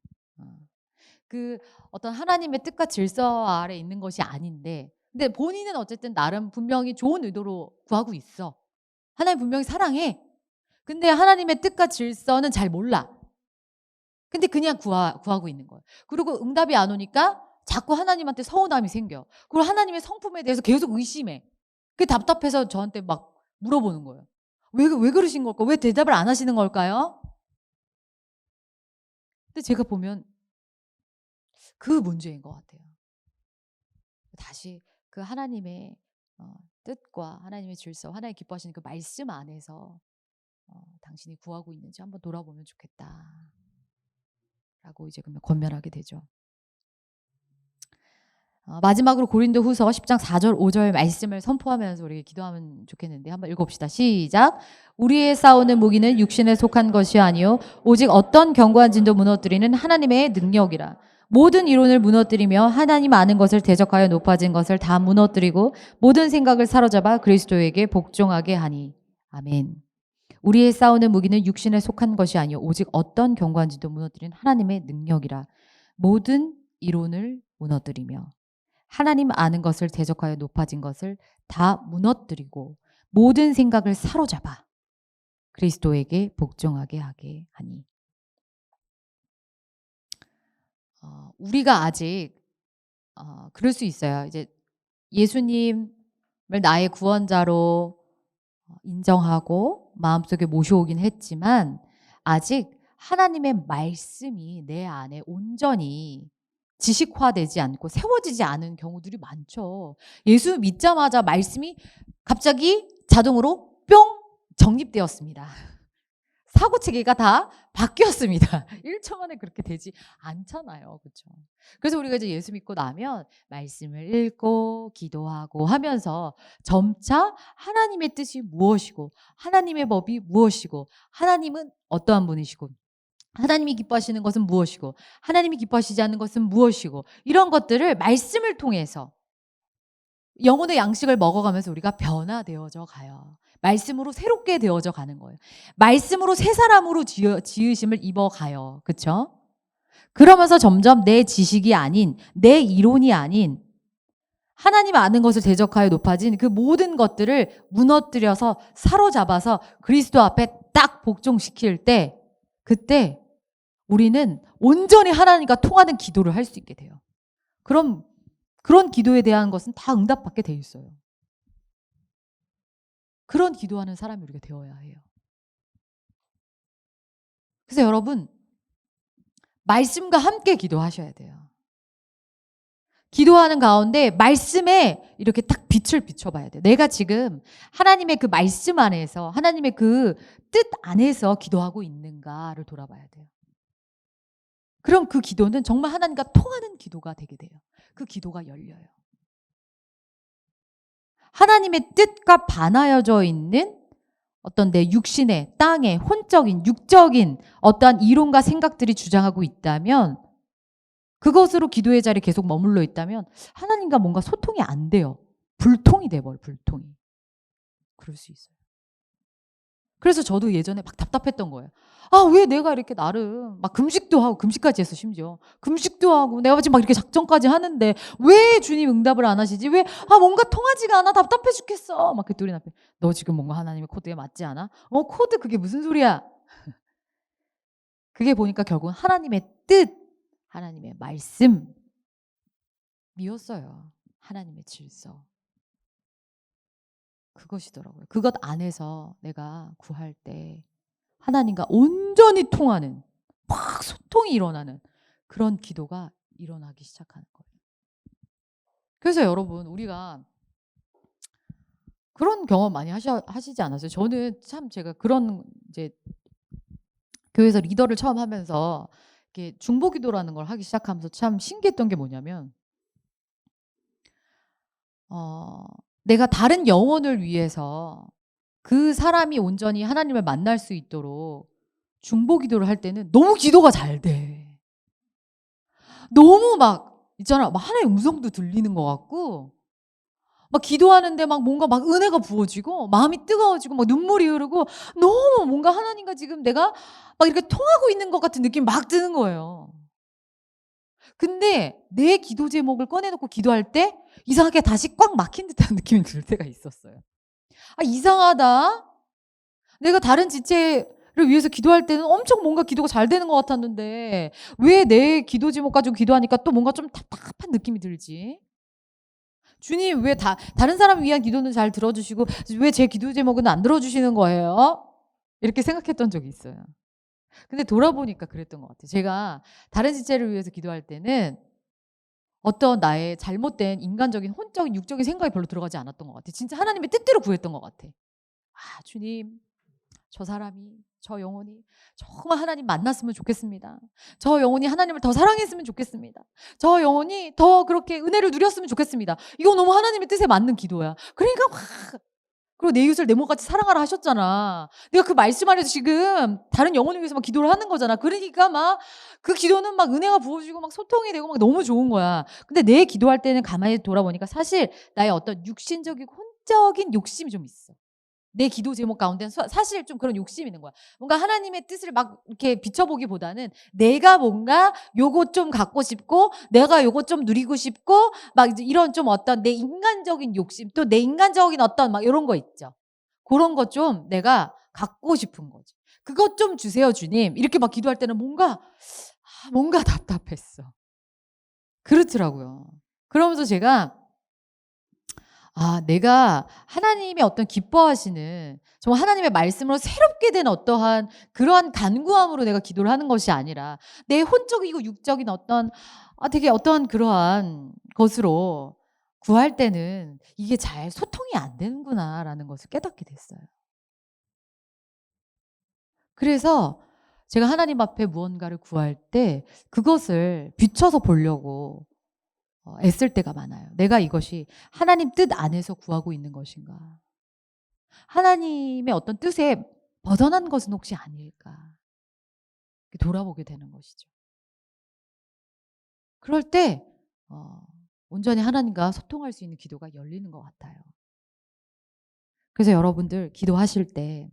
그 어떤 하나님의 뜻과 질서 아래 있는 것이 아닌데 근데 본인은 어쨌든 나름 분명히 좋은 의도로 구하고 있어. 하나님 분명히 사랑해. 근데 하나님의 뜻과 질서는 잘 몰라. 근데 그냥 구하고 있는 거예요. 그리고 응답이 안 오니까 자꾸 하나님한테 서운함이 생겨. 그리고 하나님의 성품에 대해서 계속 의심해. 그게 답답해서 저한테 막 물어보는 거예요. 왜 그러신 걸까? 왜 대답을 안 하시는 걸까요? 근데 제가 보면 그 문제인 것 같아요. 다시 그 하나님의 뜻과 하나님의 질서, 하나님 기뻐하시는 그 말씀 안에서 당신이 구하고 있는지 한번 돌아보면 좋겠다. 라고 이제 그러면 권면하게 되죠. 마지막으로 고린도후서 10장 4절 5절 말씀을 선포하면서 우리 기도하면 좋겠는데 한번 읽어봅시다. 시작. 우리의 싸우는 무기는 육신에 속한 것이 아니요 오직 어떤 견고한 진도 무너뜨리는 하나님의 능력이라. 모든 이론을 무너뜨리며 하나님 아는 것을 대적하여 높아진 것을 다 무너뜨리고 모든 생각을 사로잡아 그리스도에게 복종하게 하니. 아멘. 우리의 싸우는 무기는 육신에 속한 것이 아니요 오직 어떤 견고한 진도 무너뜨리는 하나님의 능력이라. 모든 이론을 무너뜨리며 하나님 아는 것을 대적하여 높아진 것을 다 무너뜨리고 모든 생각을 사로잡아 그리스도에게 복종하게 하게 하니. 우리가 아직 그럴 수 있어요. 이제 예수님을 나의 구원자로 인정하고 마음속에 모셔오긴 했지만 아직 하나님의 말씀이 내 안에 온전히 지식화되지 않고 세워지지 않은 경우들이 많죠. 예수 믿자마자 말씀이 갑자기 자동으로 뿅 정립되었습니다. 사고체계가 다 바뀌었습니다. 1초 만에 그렇게 되지 않잖아요. 그렇죠? 그래서 우리가 이제 예수 믿고 나면 말씀을 읽고 기도하고 하면서 점차 하나님의 뜻이 무엇이고 하나님의 법이 무엇이고 하나님은 어떠한 분이시고 하나님이 기뻐하시는 것은 무엇이고 하나님이 기뻐하시지 않는 것은 무엇이고 이런 것들을 말씀을 통해서 영혼의 양식을 먹어가면서 우리가 변화되어져 가요. 말씀으로 새롭게 되어져 가는 거예요. 말씀으로 새 사람으로 지으심을 입어가요. 그렇죠? 그러면서 점점 내 지식이 아닌 내 이론이 아닌 하나님 아는 것을 대적하여 높아진 그 모든 것들을 무너뜨려서 사로잡아서 그리스도 앞에 딱 복종시킬 때 그때 우리는 온전히 하나님과 통하는 기도를 할 수 있게 돼요. 그럼 그런 기도에 대한 것은 다 응답받게 돼 있어요. 그런 기도하는 사람이 우리가 되어야 해요. 그래서 여러분 말씀과 함께 기도하셔야 돼요. 기도하는 가운데 말씀에 이렇게 딱 빛을 비춰봐야 돼요. 내가 지금 하나님의 그 말씀 안에서 하나님의 그 뜻 안에서 기도하고 있는가를 돌아봐야 돼요. 그럼 그 기도는 정말 하나님과 통하는 기도가 되게 돼요. 그 기도가 열려요. 하나님의 뜻과 반하여져 있는 어떤 내 육신의 땅의 혼적인 육적인 어떠한 이론과 생각들이 주장하고 있다면 그것으로 기도의 자리에 계속 머물러 있다면 하나님과 뭔가 소통이 안 돼요. 불통이 돼버려요. 불통이. 그럴 수 있어요. 그래서 저도 예전에 막 답답했던 거예요. 왜 내가 이렇게 나름 막 금식도 하고 금식까지 했어 심지어. 금식도 하고 내가 지금 막 이렇게 작정까지 하는데 왜 주님 응답을 안 하시지? 왜 뭔가 통하지가 않아? 답답해 죽겠어. 막 그랬더니 앞에 너 지금 뭔가 하나님의 코드에 맞지 않아? 코드 그게 무슨 소리야? 그게 보니까 결국은 하나님의 뜻, 하나님의 말씀이었어요. 하나님의 질서. 그것이더라고요. 그것 안에서 내가 구할 때 하나님과 온전히 통하는 막 소통이 일어나는 그런 기도가 일어나기 시작하는 거예요. 그래서 여러분 우리가 그런 경험 많이 하시지 않았어요? 저는 참 제가 그런 이제 교회에서 리더를 처음 하면서 이렇게 중보기도라는 걸 하기 시작하면서 참 신기했던 게 뭐냐면 내가 다른 영혼을 위해서 그 사람이 온전히 하나님을 만날 수 있도록 중보기도를 할 때는 너무 기도가 잘 돼. 너무 막 있잖아. 막 하나의 음성도 들리는 것 같고 막 기도하는데 막 뭔가 막 은혜가 부어지고 마음이 뜨거워지고 막 눈물이 흐르고 너무 뭔가 하나님과 지금 내가 막 이렇게 통하고 있는 것 같은 느낌이 막 드는 거예요. 근데 내 기도 제목을 꺼내놓고 기도할 때 이상하게 다시 꽉 막힌 듯한 느낌이 들 때가 있었어요. 이상하다. 내가 다른 지체를 위해서 기도할 때는 엄청 뭔가 기도가 잘 되는 것 같았는데 왜 내 기도 제목 가지고 기도하니까 또 뭔가 좀 답답한 느낌이 들지? 주님 왜 다른 사람을 위한 기도는 잘 들어주시고 왜 제 기도 제목은 안 들어주시는 거예요? 이렇게 생각했던 적이 있어요. 근데 돌아보니까 그랬던 것 같아요. 제가 다른 지체를 위해서 기도할 때는 어떤 나의 잘못된 인간적인 혼적인 육적인 생각이 별로 들어가지 않았던 것 같아요. 진짜 하나님의 뜻대로 구했던 것 같아. 아 주님 저 사람이 저 영혼이 정말 하나님 만났으면 좋겠습니다. 저 영혼이 하나님을 더 사랑했으면 좋겠습니다. 저 영혼이 더 그렇게 은혜를 누렸으면 좋겠습니다. 이거 너무 하나님의 뜻에 맞는 기도야. 그러니까 막 그리고 내 이웃을 내 몸같이 사랑하라 하셨잖아. 내가 그 말씀 안에서 지금 다른 영혼을 위해서 막 기도를 하는 거잖아. 그러니까 막 그 기도는 막 은혜가 부어지고 막 소통이 되고 막 너무 좋은 거야. 근데 내 기도할 때는 가만히 돌아보니까 사실 나의 어떤 육신적이고 혼적인 욕심이 좀 있어. 내 기도 제목 가운데는 사실 좀 그런 욕심이 있는 거야. 뭔가 하나님의 뜻을 막 이렇게 비춰보기보다는 내가 뭔가 요것 좀 갖고 싶고 내가 요것 좀 누리고 싶고 막 이제 이런 좀 어떤 내 인간적인 욕심 또 내 인간적인 어떤 막 요런 거 있죠. 고런 거 좀 내가 갖고 싶은 거지. "그것 좀 주세요 주님." 이렇게 막 기도할 때는 뭔가 답답했어. 그렇더라고요. 그러면서 제가 내가 하나님의 어떤 기뻐하시는 정말 하나님의 말씀으로 새롭게 된 어떠한 그러한 간구함으로 내가 기도를 하는 것이 아니라 내 혼적이고 육적인 어떤 되게 어떠한 그러한 것으로 구할 때는 이게 잘 소통이 안 되는구나라는 것을 깨닫게 됐어요. 그래서 제가 하나님 앞에 무언가를 구할 때 그것을 비춰서 보려고 애쓸 때가 많아요. '내가 이것이 하나님 뜻 안에서 구하고 있는 것인가? 하나님의 어떤 뜻에 벗어난 것은 혹시 아닐까?' 이렇게 돌아보게 되는 것이죠. 그럴 때 어 온전히 하나님과 소통할 수 있는 기도가 열리는 것 같아요. 그래서 여러분들 기도하실 때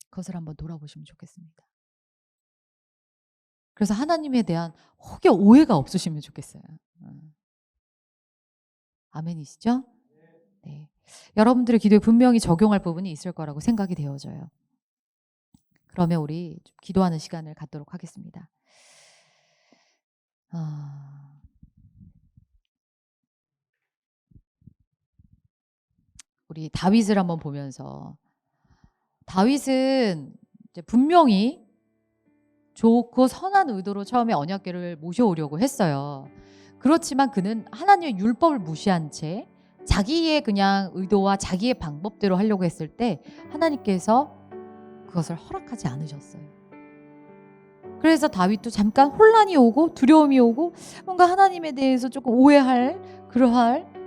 그것을 한번 돌아보시면 좋겠습니다. 그래서 하나님에 대한 혹여 오해가 없으시면 좋겠어요. 어. 아멘이시죠? 네. 여러분들의 기도에 분명히 적용할 부분이 있을 거라고 생각이 되어져요. 그러면 우리 좀 기도하는 시간을 갖도록 하겠습니다. 아. 우리 다윗을 한번 보면서 다윗은 이제 분명히 좋고 선한 의도로 처음에 언약궤를 모셔오려고 했어요. 그렇지만 그는 하나님의 율법을 무시한 채 자기의 그냥 의도와 자기의 방법대로 하려고 했을 때 하나님께서 그것을 허락하지 않으셨어요. 그래서 다윗도 잠깐 혼란이 오고 두려움이 오고 뭔가 하나님에 대해서 조금 오해할 그러할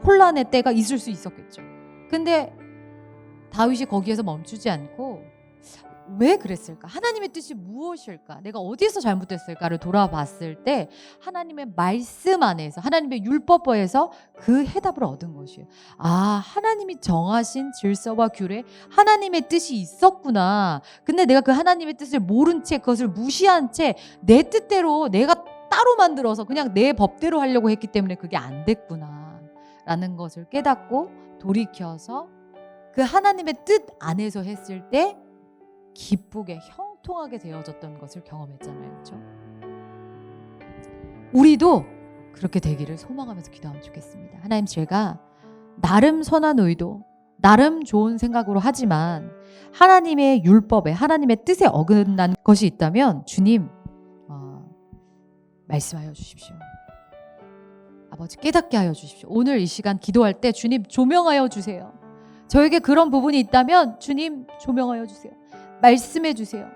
혼란의 때가 있을 수 있었겠죠. 근데 다윗이 거기에서 멈추지 않고 왜 그랬을까? 하나님의 뜻이 무엇일까? 내가 어디에서 잘못됐을까를 돌아봤을 때 하나님의 말씀 안에서 하나님의 율법어에서 그 해답을 얻은 것이에요. 하나님이 정하신 질서와 규례, 하나님의 뜻이 있었구나. 근데 내가 그 하나님의 뜻을 모른 채 그것을 무시한 채 내 뜻대로 내가 따로 만들어서 그냥 내 법대로 하려고 했기 때문에 그게 안 됐구나. 라는 것을 깨닫고 돌이켜서 그 하나님의 뜻 안에서 했을 때 기쁘게 형통하게 되어졌던 것을 경험했잖아요. 그렇죠? 우리도 그렇게 되기를 소망하면서 기도하면 좋겠습니다. 하나님 제가 나름 선한 의도, 나름 좋은 생각으로 하지만 하나님의 율법에 하나님의 뜻에 어긋난 것이 있다면 주님 말씀하여 주십시오. 아버지 깨닫게 하여 주십시오. 오늘 이 시간 기도할 때 주님 조명하여 주세요. 저에게 그런 부분이 있다면 주님 조명하여 주세요. 말씀해 주세요.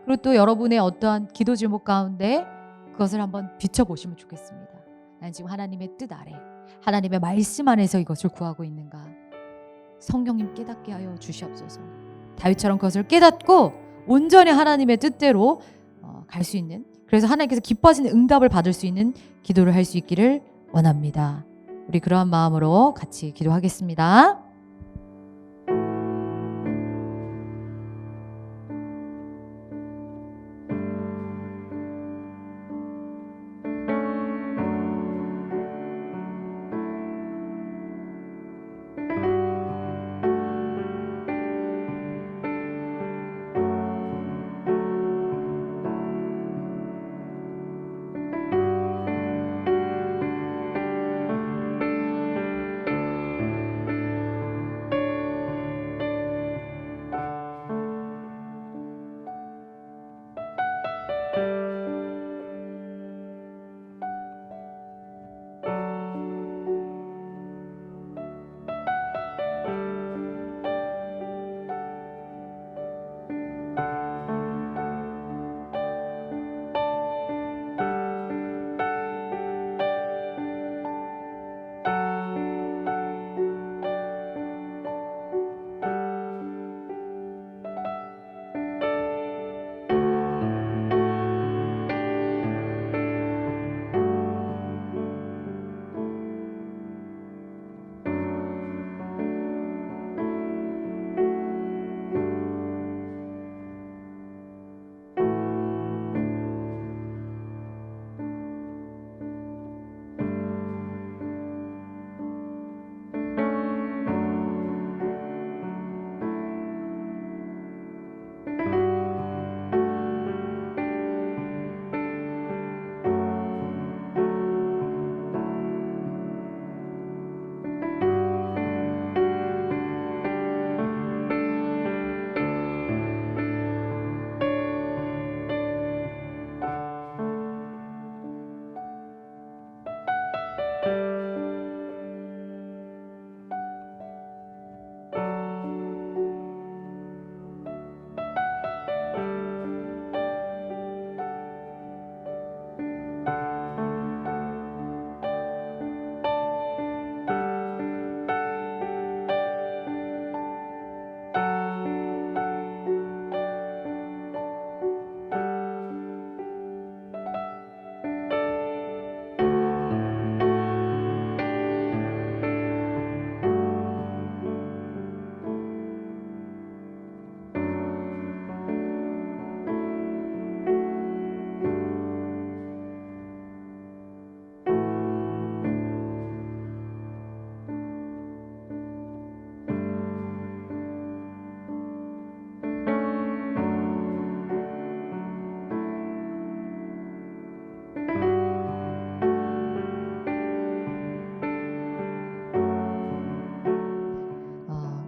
그리고 또 여러분의 어떠한 기도 제목 가운데 그것을 한번 비춰보시면 좋겠습니다. 난 지금 하나님의 뜻 아래 하나님의 말씀 안에서 이것을 구하고 있는가. 성령님 깨닫게 하여 주시옵소서. 다윗처럼 그것을 깨닫고 온전히 하나님의 뜻대로 갈 수 있는, 그래서 하나님께서 기뻐하시는 응답을 받을 수 있는 기도를 할 수 있기를 원합니다. 우리 그러한 마음으로 같이 기도하겠습니다.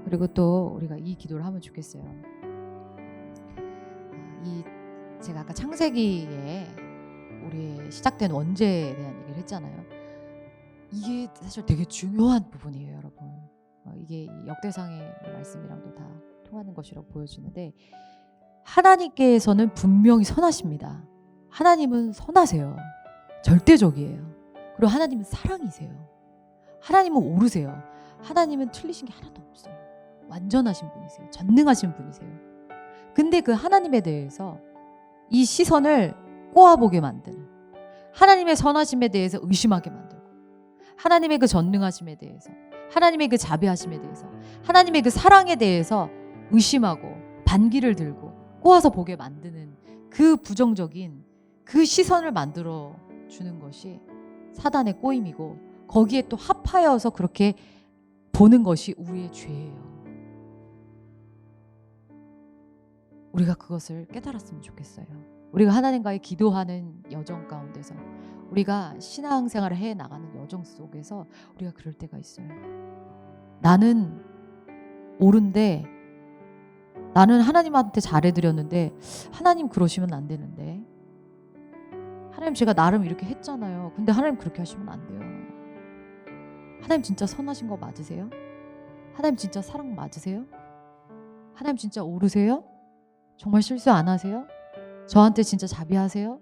그리고 또 우리가 이 기도를 하면 좋겠어요. 제가 아까 창세기에 우리의 시작된 원죄에 대한 얘기를 했잖아요. 이게 사실 되게 중요한 부분이에요, 여러분. 이게 이 역대상의 말씀이랑도 다 통하는 것이라고 보여지는데, 하나님께서는 분명히 선하십니다. 하나님은 선하세요. 절대적이에요. 그리고 하나님은 사랑이세요. 하나님은 옳으세요. 하나님은 틀리신 게 하나도 없어요. 완전하신 분이세요. 전능하신 분이세요. 근데 그 하나님에 대해서 이 시선을 꼬아보게 만드는, 하나님의 선하심에 대해서 의심하게 만들고, 하나님의 그 전능하심에 대해서, 하나님의 그 자비하심에 대해서, 하나님의 그 사랑에 대해서 의심하고 반기를 들고 꼬아서 보게 만드는 그 부정적인 그 시선을 만들어 주는 것이 사단의 꼬임이고, 거기에 또 합하여서 그렇게 보는 것이 우리의 죄예요. 우리가 그것을 깨달았으면 좋겠어요. 우리가 하나님과의 기도하는 여정 가운데서, 우리가 신앙생활을 해나가는 여정 속에서 우리가 그럴 때가 있어요. 나는 옳은데, 나는 하나님한테 잘해드렸는데 하나님 그러시면 안 되는데, 하나님 제가 나름 이렇게 했잖아요. 근데 하나님 그렇게 하시면 안 돼요. 하나님 진짜 선하신 거 맞으세요? 하나님 진짜 사랑 맞으세요? 하나님 진짜 옳으세요? 정말 실수 안 하세요? 저한테 진짜 자비하세요?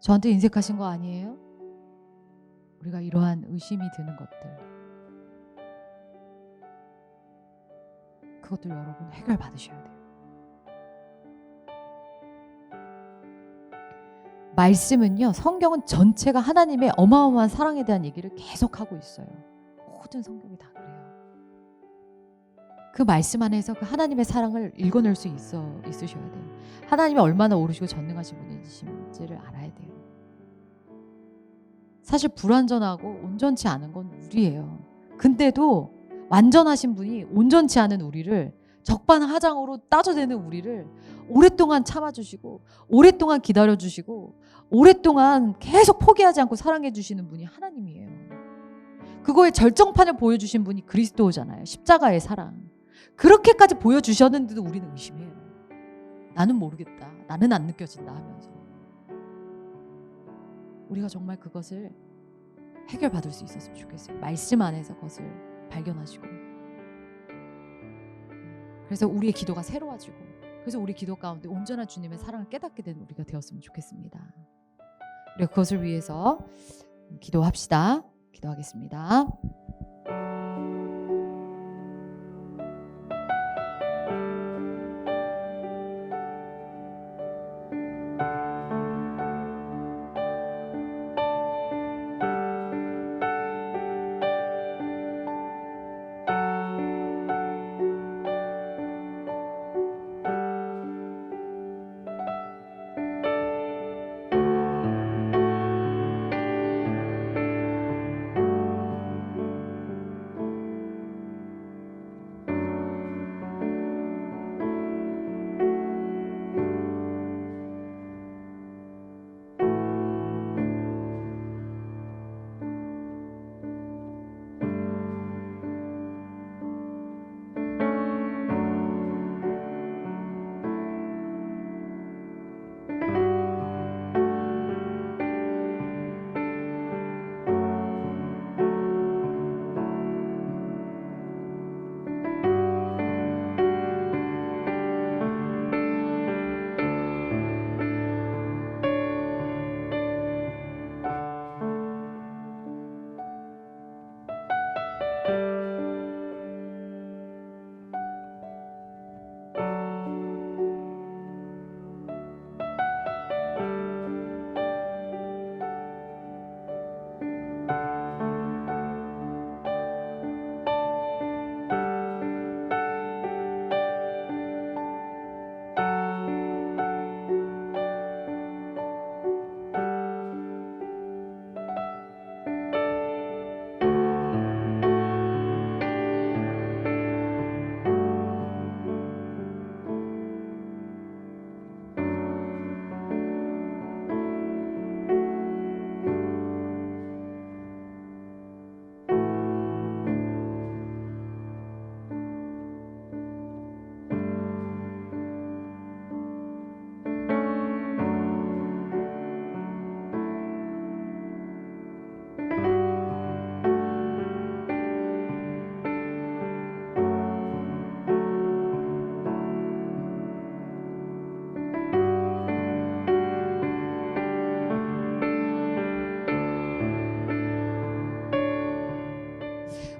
저한테 인색하신 거 아니에요? 우리가 이러한 의심이 드는 것들, 그것들 여러분 해결 받으셔야 돼요. 말씀은요, 성경은 전체가 하나님의 어마어마한 사랑에 대한 얘기를 계속하고 있어요. 모든 성경이 다 그래요. 그 말씀 안에서 그 하나님의 사랑을 읽어낼 수 있으셔야 돼요. 하나님이 얼마나 옳으시고 전능하신 분이신지를 알아야 돼요. 사실 불완전하고 온전치 않은 건 우리예요. 근데도 완전하신 분이 온전치 않은 우리를, 적반하장으로 따져대는 우리를 오랫동안 참아주시고, 오랫동안 기다려주시고, 오랫동안 계속 포기하지 않고 사랑해주시는 분이 하나님이에요. 그거의 절정판을 보여주신 분이 그리스도잖아요. 십자가의 사랑. 그렇게까지 보여주셨는데도 우리는 의심해요. 나는 모르겠다, 나는 안 느껴진다 하면서. 우리가 정말 그것을 해결받을 수 있었으면 좋겠어요. 말씀 안에서 그것을 발견하시고, 그래서 우리의 기도가 새로워지고, 그래서 우리 기도 가운데 온전한 주님의 사랑을 깨닫게 되는 우리가 되었으면 좋겠습니다. 우리가 그것을 위해서 기도합시다. 기도하겠습니다.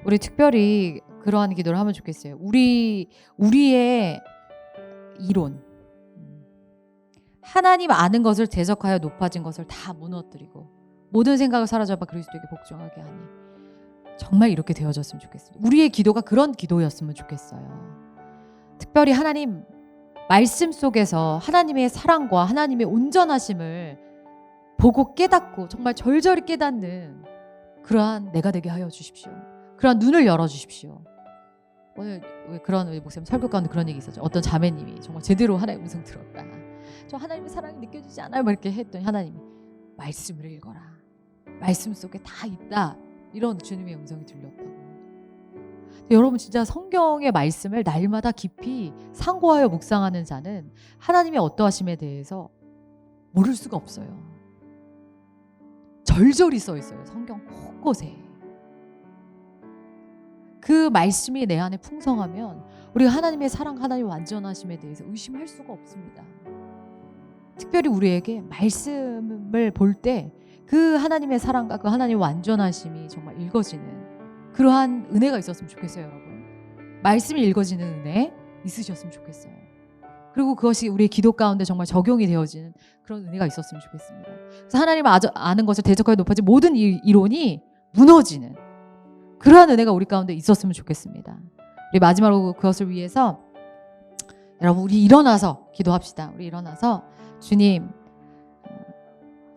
우리 특별히 그러한 기도를 하면 좋겠어요. 우리의 이론, 하나님 아는 것을 대적하여 높아진 것을 다 무너뜨리고 모든 생각을 사로잡아 그리스도에게 복종하게 하니 정말 이렇게 되어졌으면 좋겠어요. 우리의 기도가 그런 기도였으면 좋겠어요. 특별히 하나님 말씀 속에서 하나님의 사랑과 하나님의 온전하심을 보고 깨닫고 정말 절절히 깨닫는 그러한 내가 되게 하여 주십시오. 그러한 눈을 열어주십시오. 오늘 그런 목사님 설교 가운데 그런 얘기 있었죠. 어떤 자매님이 정말 제대로 하나님의 음성 들었다. 저 하나님의 사랑이 느껴지지 않아요. 막 이렇게 했더니 하나님이 말씀을 읽어라. 말씀 속에 다 있다. 이런 주님의 음성이 들렸다고. 여러분 진짜 성경의 말씀을 날마다 깊이 상고하여 묵상하는 자는 하나님의 어떠하심에 대해서 모를 수가 없어요. 절절히 써 있어요. 성경 곳곳에. 그 말씀이 내 안에 풍성하면 우리가 하나님의 사랑, 하나님의 완전하심에 대해서 의심할 수가 없습니다. 특별히 우리에게 말씀을 볼 때 그 하나님의 사랑과 그 하나님의 완전하심이 정말 읽어지는 그러한 은혜가 있었으면 좋겠어요, 여러분. 말씀이 읽어지는 은혜 있으셨으면 좋겠어요. 그리고 그것이 우리의 기도 가운데 정말 적용이 되어지는 그런 은혜가 있었으면 좋겠습니다. 그래서 하나님을 아는 것을 대적하여 높아진 모든 이론이 무너지는 그러한 은혜가 우리 가운데 있었으면 좋겠습니다. 우리 마지막으로 그것을 위해서 여러분 우리 일어나서 기도합시다. 우리 일어나서 주님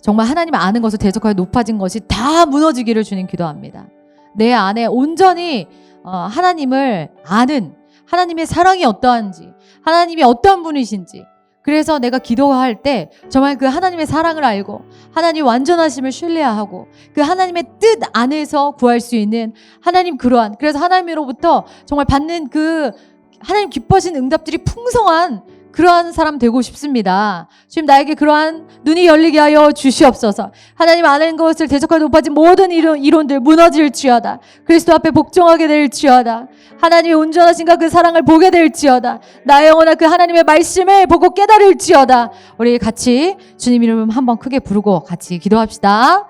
정말 하나님 아는 것을 대적하여 높아진 것이 다 무너지기를 주님 기도합니다. 내 안에 온전히 하나님을 아는 하나님의 사랑이 어떠한지 하나님이 어떤 분이신지 그래서 내가 기도할 때 정말 그 하나님의 사랑을 알고 하나님 완전하심을 신뢰하고 그 하나님의 뜻 안에서 구할 수 있는 하나님 그러한 그래서 하나님으로부터 정말 받는 그 하나님 기뻐하신 응답들이 풍성한 그러한 사람 되고 싶습니다. 주님 나에게 그러한 눈이 열리게 하여 주시옵소서. 하나님 아는 것을 대적하여 높아진 모든 이론들 무너질지어다. 그리스도 앞에 복종하게 될지어다. 하나님의 온전하신가 그 사랑을 보게 될지어다. 나의 영혼아 그 하나님의 말씀을 보고 깨달을지어다. 우리 같이 주님 이름 한번 크게 부르고 같이 기도합시다.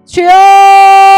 주여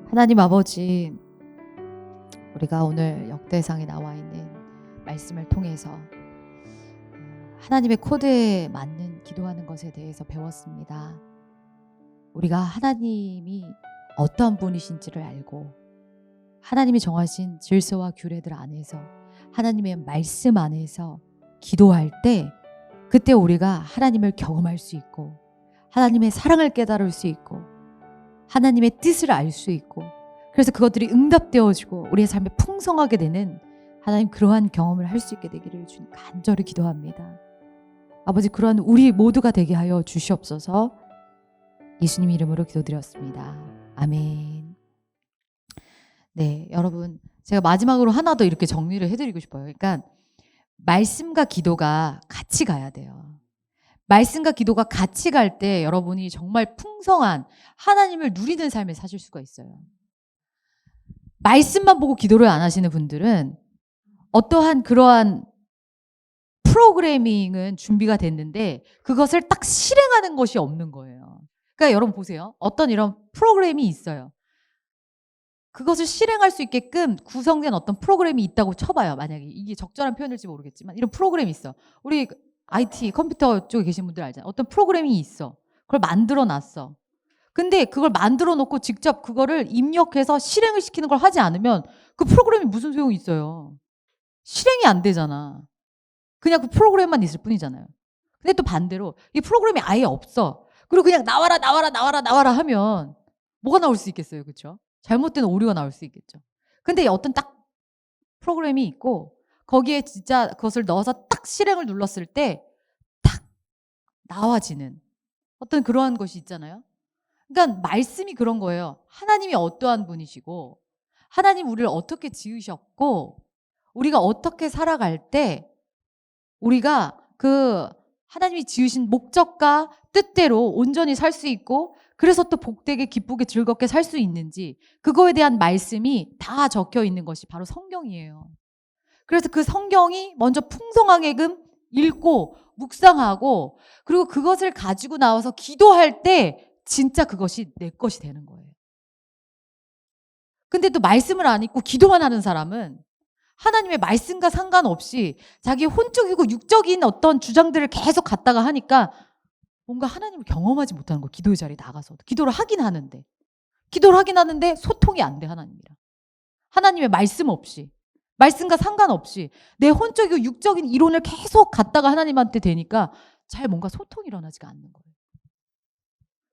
하나님 아버지, 우리가 오늘 역대상에 나와 있는 말씀을 통해서 하나님의 코드에 맞는 기도하는 것에 대해서 배웠습니다. 우리가 하나님이 어떠한 분이신지를 알고 하나님이 정하신 질서와 규례들 안에서 하나님의 말씀 안에서 기도할 때 그때 우리가 하나님을 경험할 수 있고 하나님의 사랑을 깨달을 수 있고 하나님의 뜻을 알 수 있고 그래서 그것들이 응답되어지고 우리의 삶에 풍성하게 되는 하나님 그러한 경험을 할 수 있게 되기를 주님 간절히 기도합니다. 아버지 그러한 우리 모두가 되게 하여 주시옵소서. 예수님 이름으로 기도드렸습니다. 아멘. 네, 여러분 제가 마지막으로 하나 더 이렇게 정리를 해드리고 싶어요. 그러니까 말씀과 기도가 같이 가야 돼요. 말씀과 기도가 같이 갈 때 여러분이 정말 풍성한 하나님을 누리는 삶을 사실 수가 있어요. 말씀만 보고 기도를 안 하시는 분들은 어떠한 그러한 프로그래밍은 준비가 됐는데 그것을 딱 실행하는 것이 없는 거예요. 그러니까 여러분 보세요. 어떤 이런 프로그램이 있어요. 그것을 실행할 수 있게끔 구성된 어떤 프로그램이 있다고 쳐봐요. 만약에 이게 적절한 표현일지 모르겠지만 이런 프로그램이 있어. 우리 IT 컴퓨터 쪽에 계신 분들 알잖아요. 어떤 프로그램이 있어. 그걸 만들어 놨어. 근데 그걸 만들어 놓고 직접 그거를 입력해서 실행을 시키는 걸 하지 않으면 그 프로그램이 무슨 소용이 있어요. 실행이 안 되잖아. 그냥 그 프로그램만 있을 뿐이잖아요. 근데 또 반대로 이 프로그램이 아예 없어. 그리고 그냥 나와라 나와라 나와라 나와라 하면 뭐가 나올 수 있겠어요. 그렇죠? 잘못된 오류가 나올 수 있겠죠. 근데 어떤 딱 프로그램이 있고 거기에 진짜 그것을 넣어서 딱 실행을 눌렀을 때 딱 나와지는 어떤 그러한 것이 있잖아요. 그러니까 말씀이 그런 거예요. 하나님이 어떠한 분이시고 하나님 우리를 어떻게 지으셨고 우리가 어떻게 살아갈 때 우리가 그 하나님이 지으신 목적과 뜻대로 온전히 살 수 있고 그래서 또 복되게 기쁘게 즐겁게 살 수 있는지 그거에 대한 말씀이 다 적혀 있는 것이 바로 성경이에요. 그래서 그 성경이 먼저 풍성하게끔 읽고 묵상하고 그리고 그것을 가지고 나와서 기도할 때 진짜 그것이 내 것이 되는 거예요. 근데 또 말씀을 안 읽고 기도만 하는 사람은 하나님의 말씀과 상관없이 자기 혼적이고 육적인 어떤 주장들을 계속 갖다가 하니까 뭔가 하나님을 경험하지 못하는 거예요. 기도의 자리에 나가서도. 기도를 하긴 하는데 소통이 안 돼 하나님이랑. 하나님의 말씀 없이 말씀과 상관없이 내 혼적이고 육적인 이론을 계속 갖다가 하나님한테 대니까 잘 뭔가 소통이 일어나지가 않는 거예요.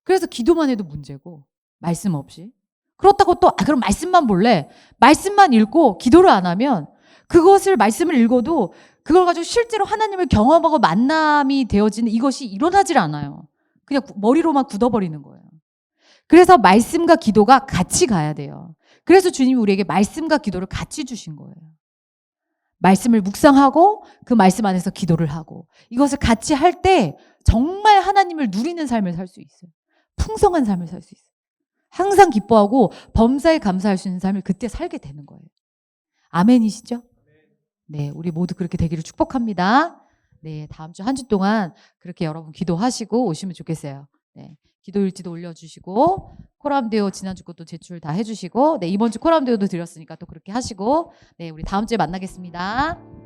그래서 기도만 해도 문제고 말씀 없이 그렇다고 또 그럼 말씀만 볼래? 말씀만 읽고 기도를 안 하면 그것을 말씀을 읽어도 그걸 가지고 실제로 하나님을 경험하고 만남이 되어지는 이것이 일어나질 않아요. 그냥 머리로만 굳어버리는 거예요. 그래서 말씀과 기도가 같이 가야 돼요. 그래서 주님이 우리에게 말씀과 기도를 같이 주신 거예요. 말씀을 묵상하고 그 말씀 안에서 기도를 하고 이것을 같이 할 때 정말 하나님을 누리는 삶을 살 수 있어요. 풍성한 삶을 살 수 있어요. 항상 기뻐하고 범사에 감사할 수 있는 삶을 그때 살게 되는 거예요. 아멘이시죠? 네, 우리 모두 그렇게 되기를 축복합니다. 네, 다음 주 한 주 동안 그렇게 여러분 기도하시고 오시면 좋겠어요. 네, 기도일지도 올려주시고 코람데오 지난주 것도 제출 다 해주시고 네, 이번 주 코람데오도 드렸으니까 또 그렇게 하시고 네, 우리 다음 주에 만나겠습니다.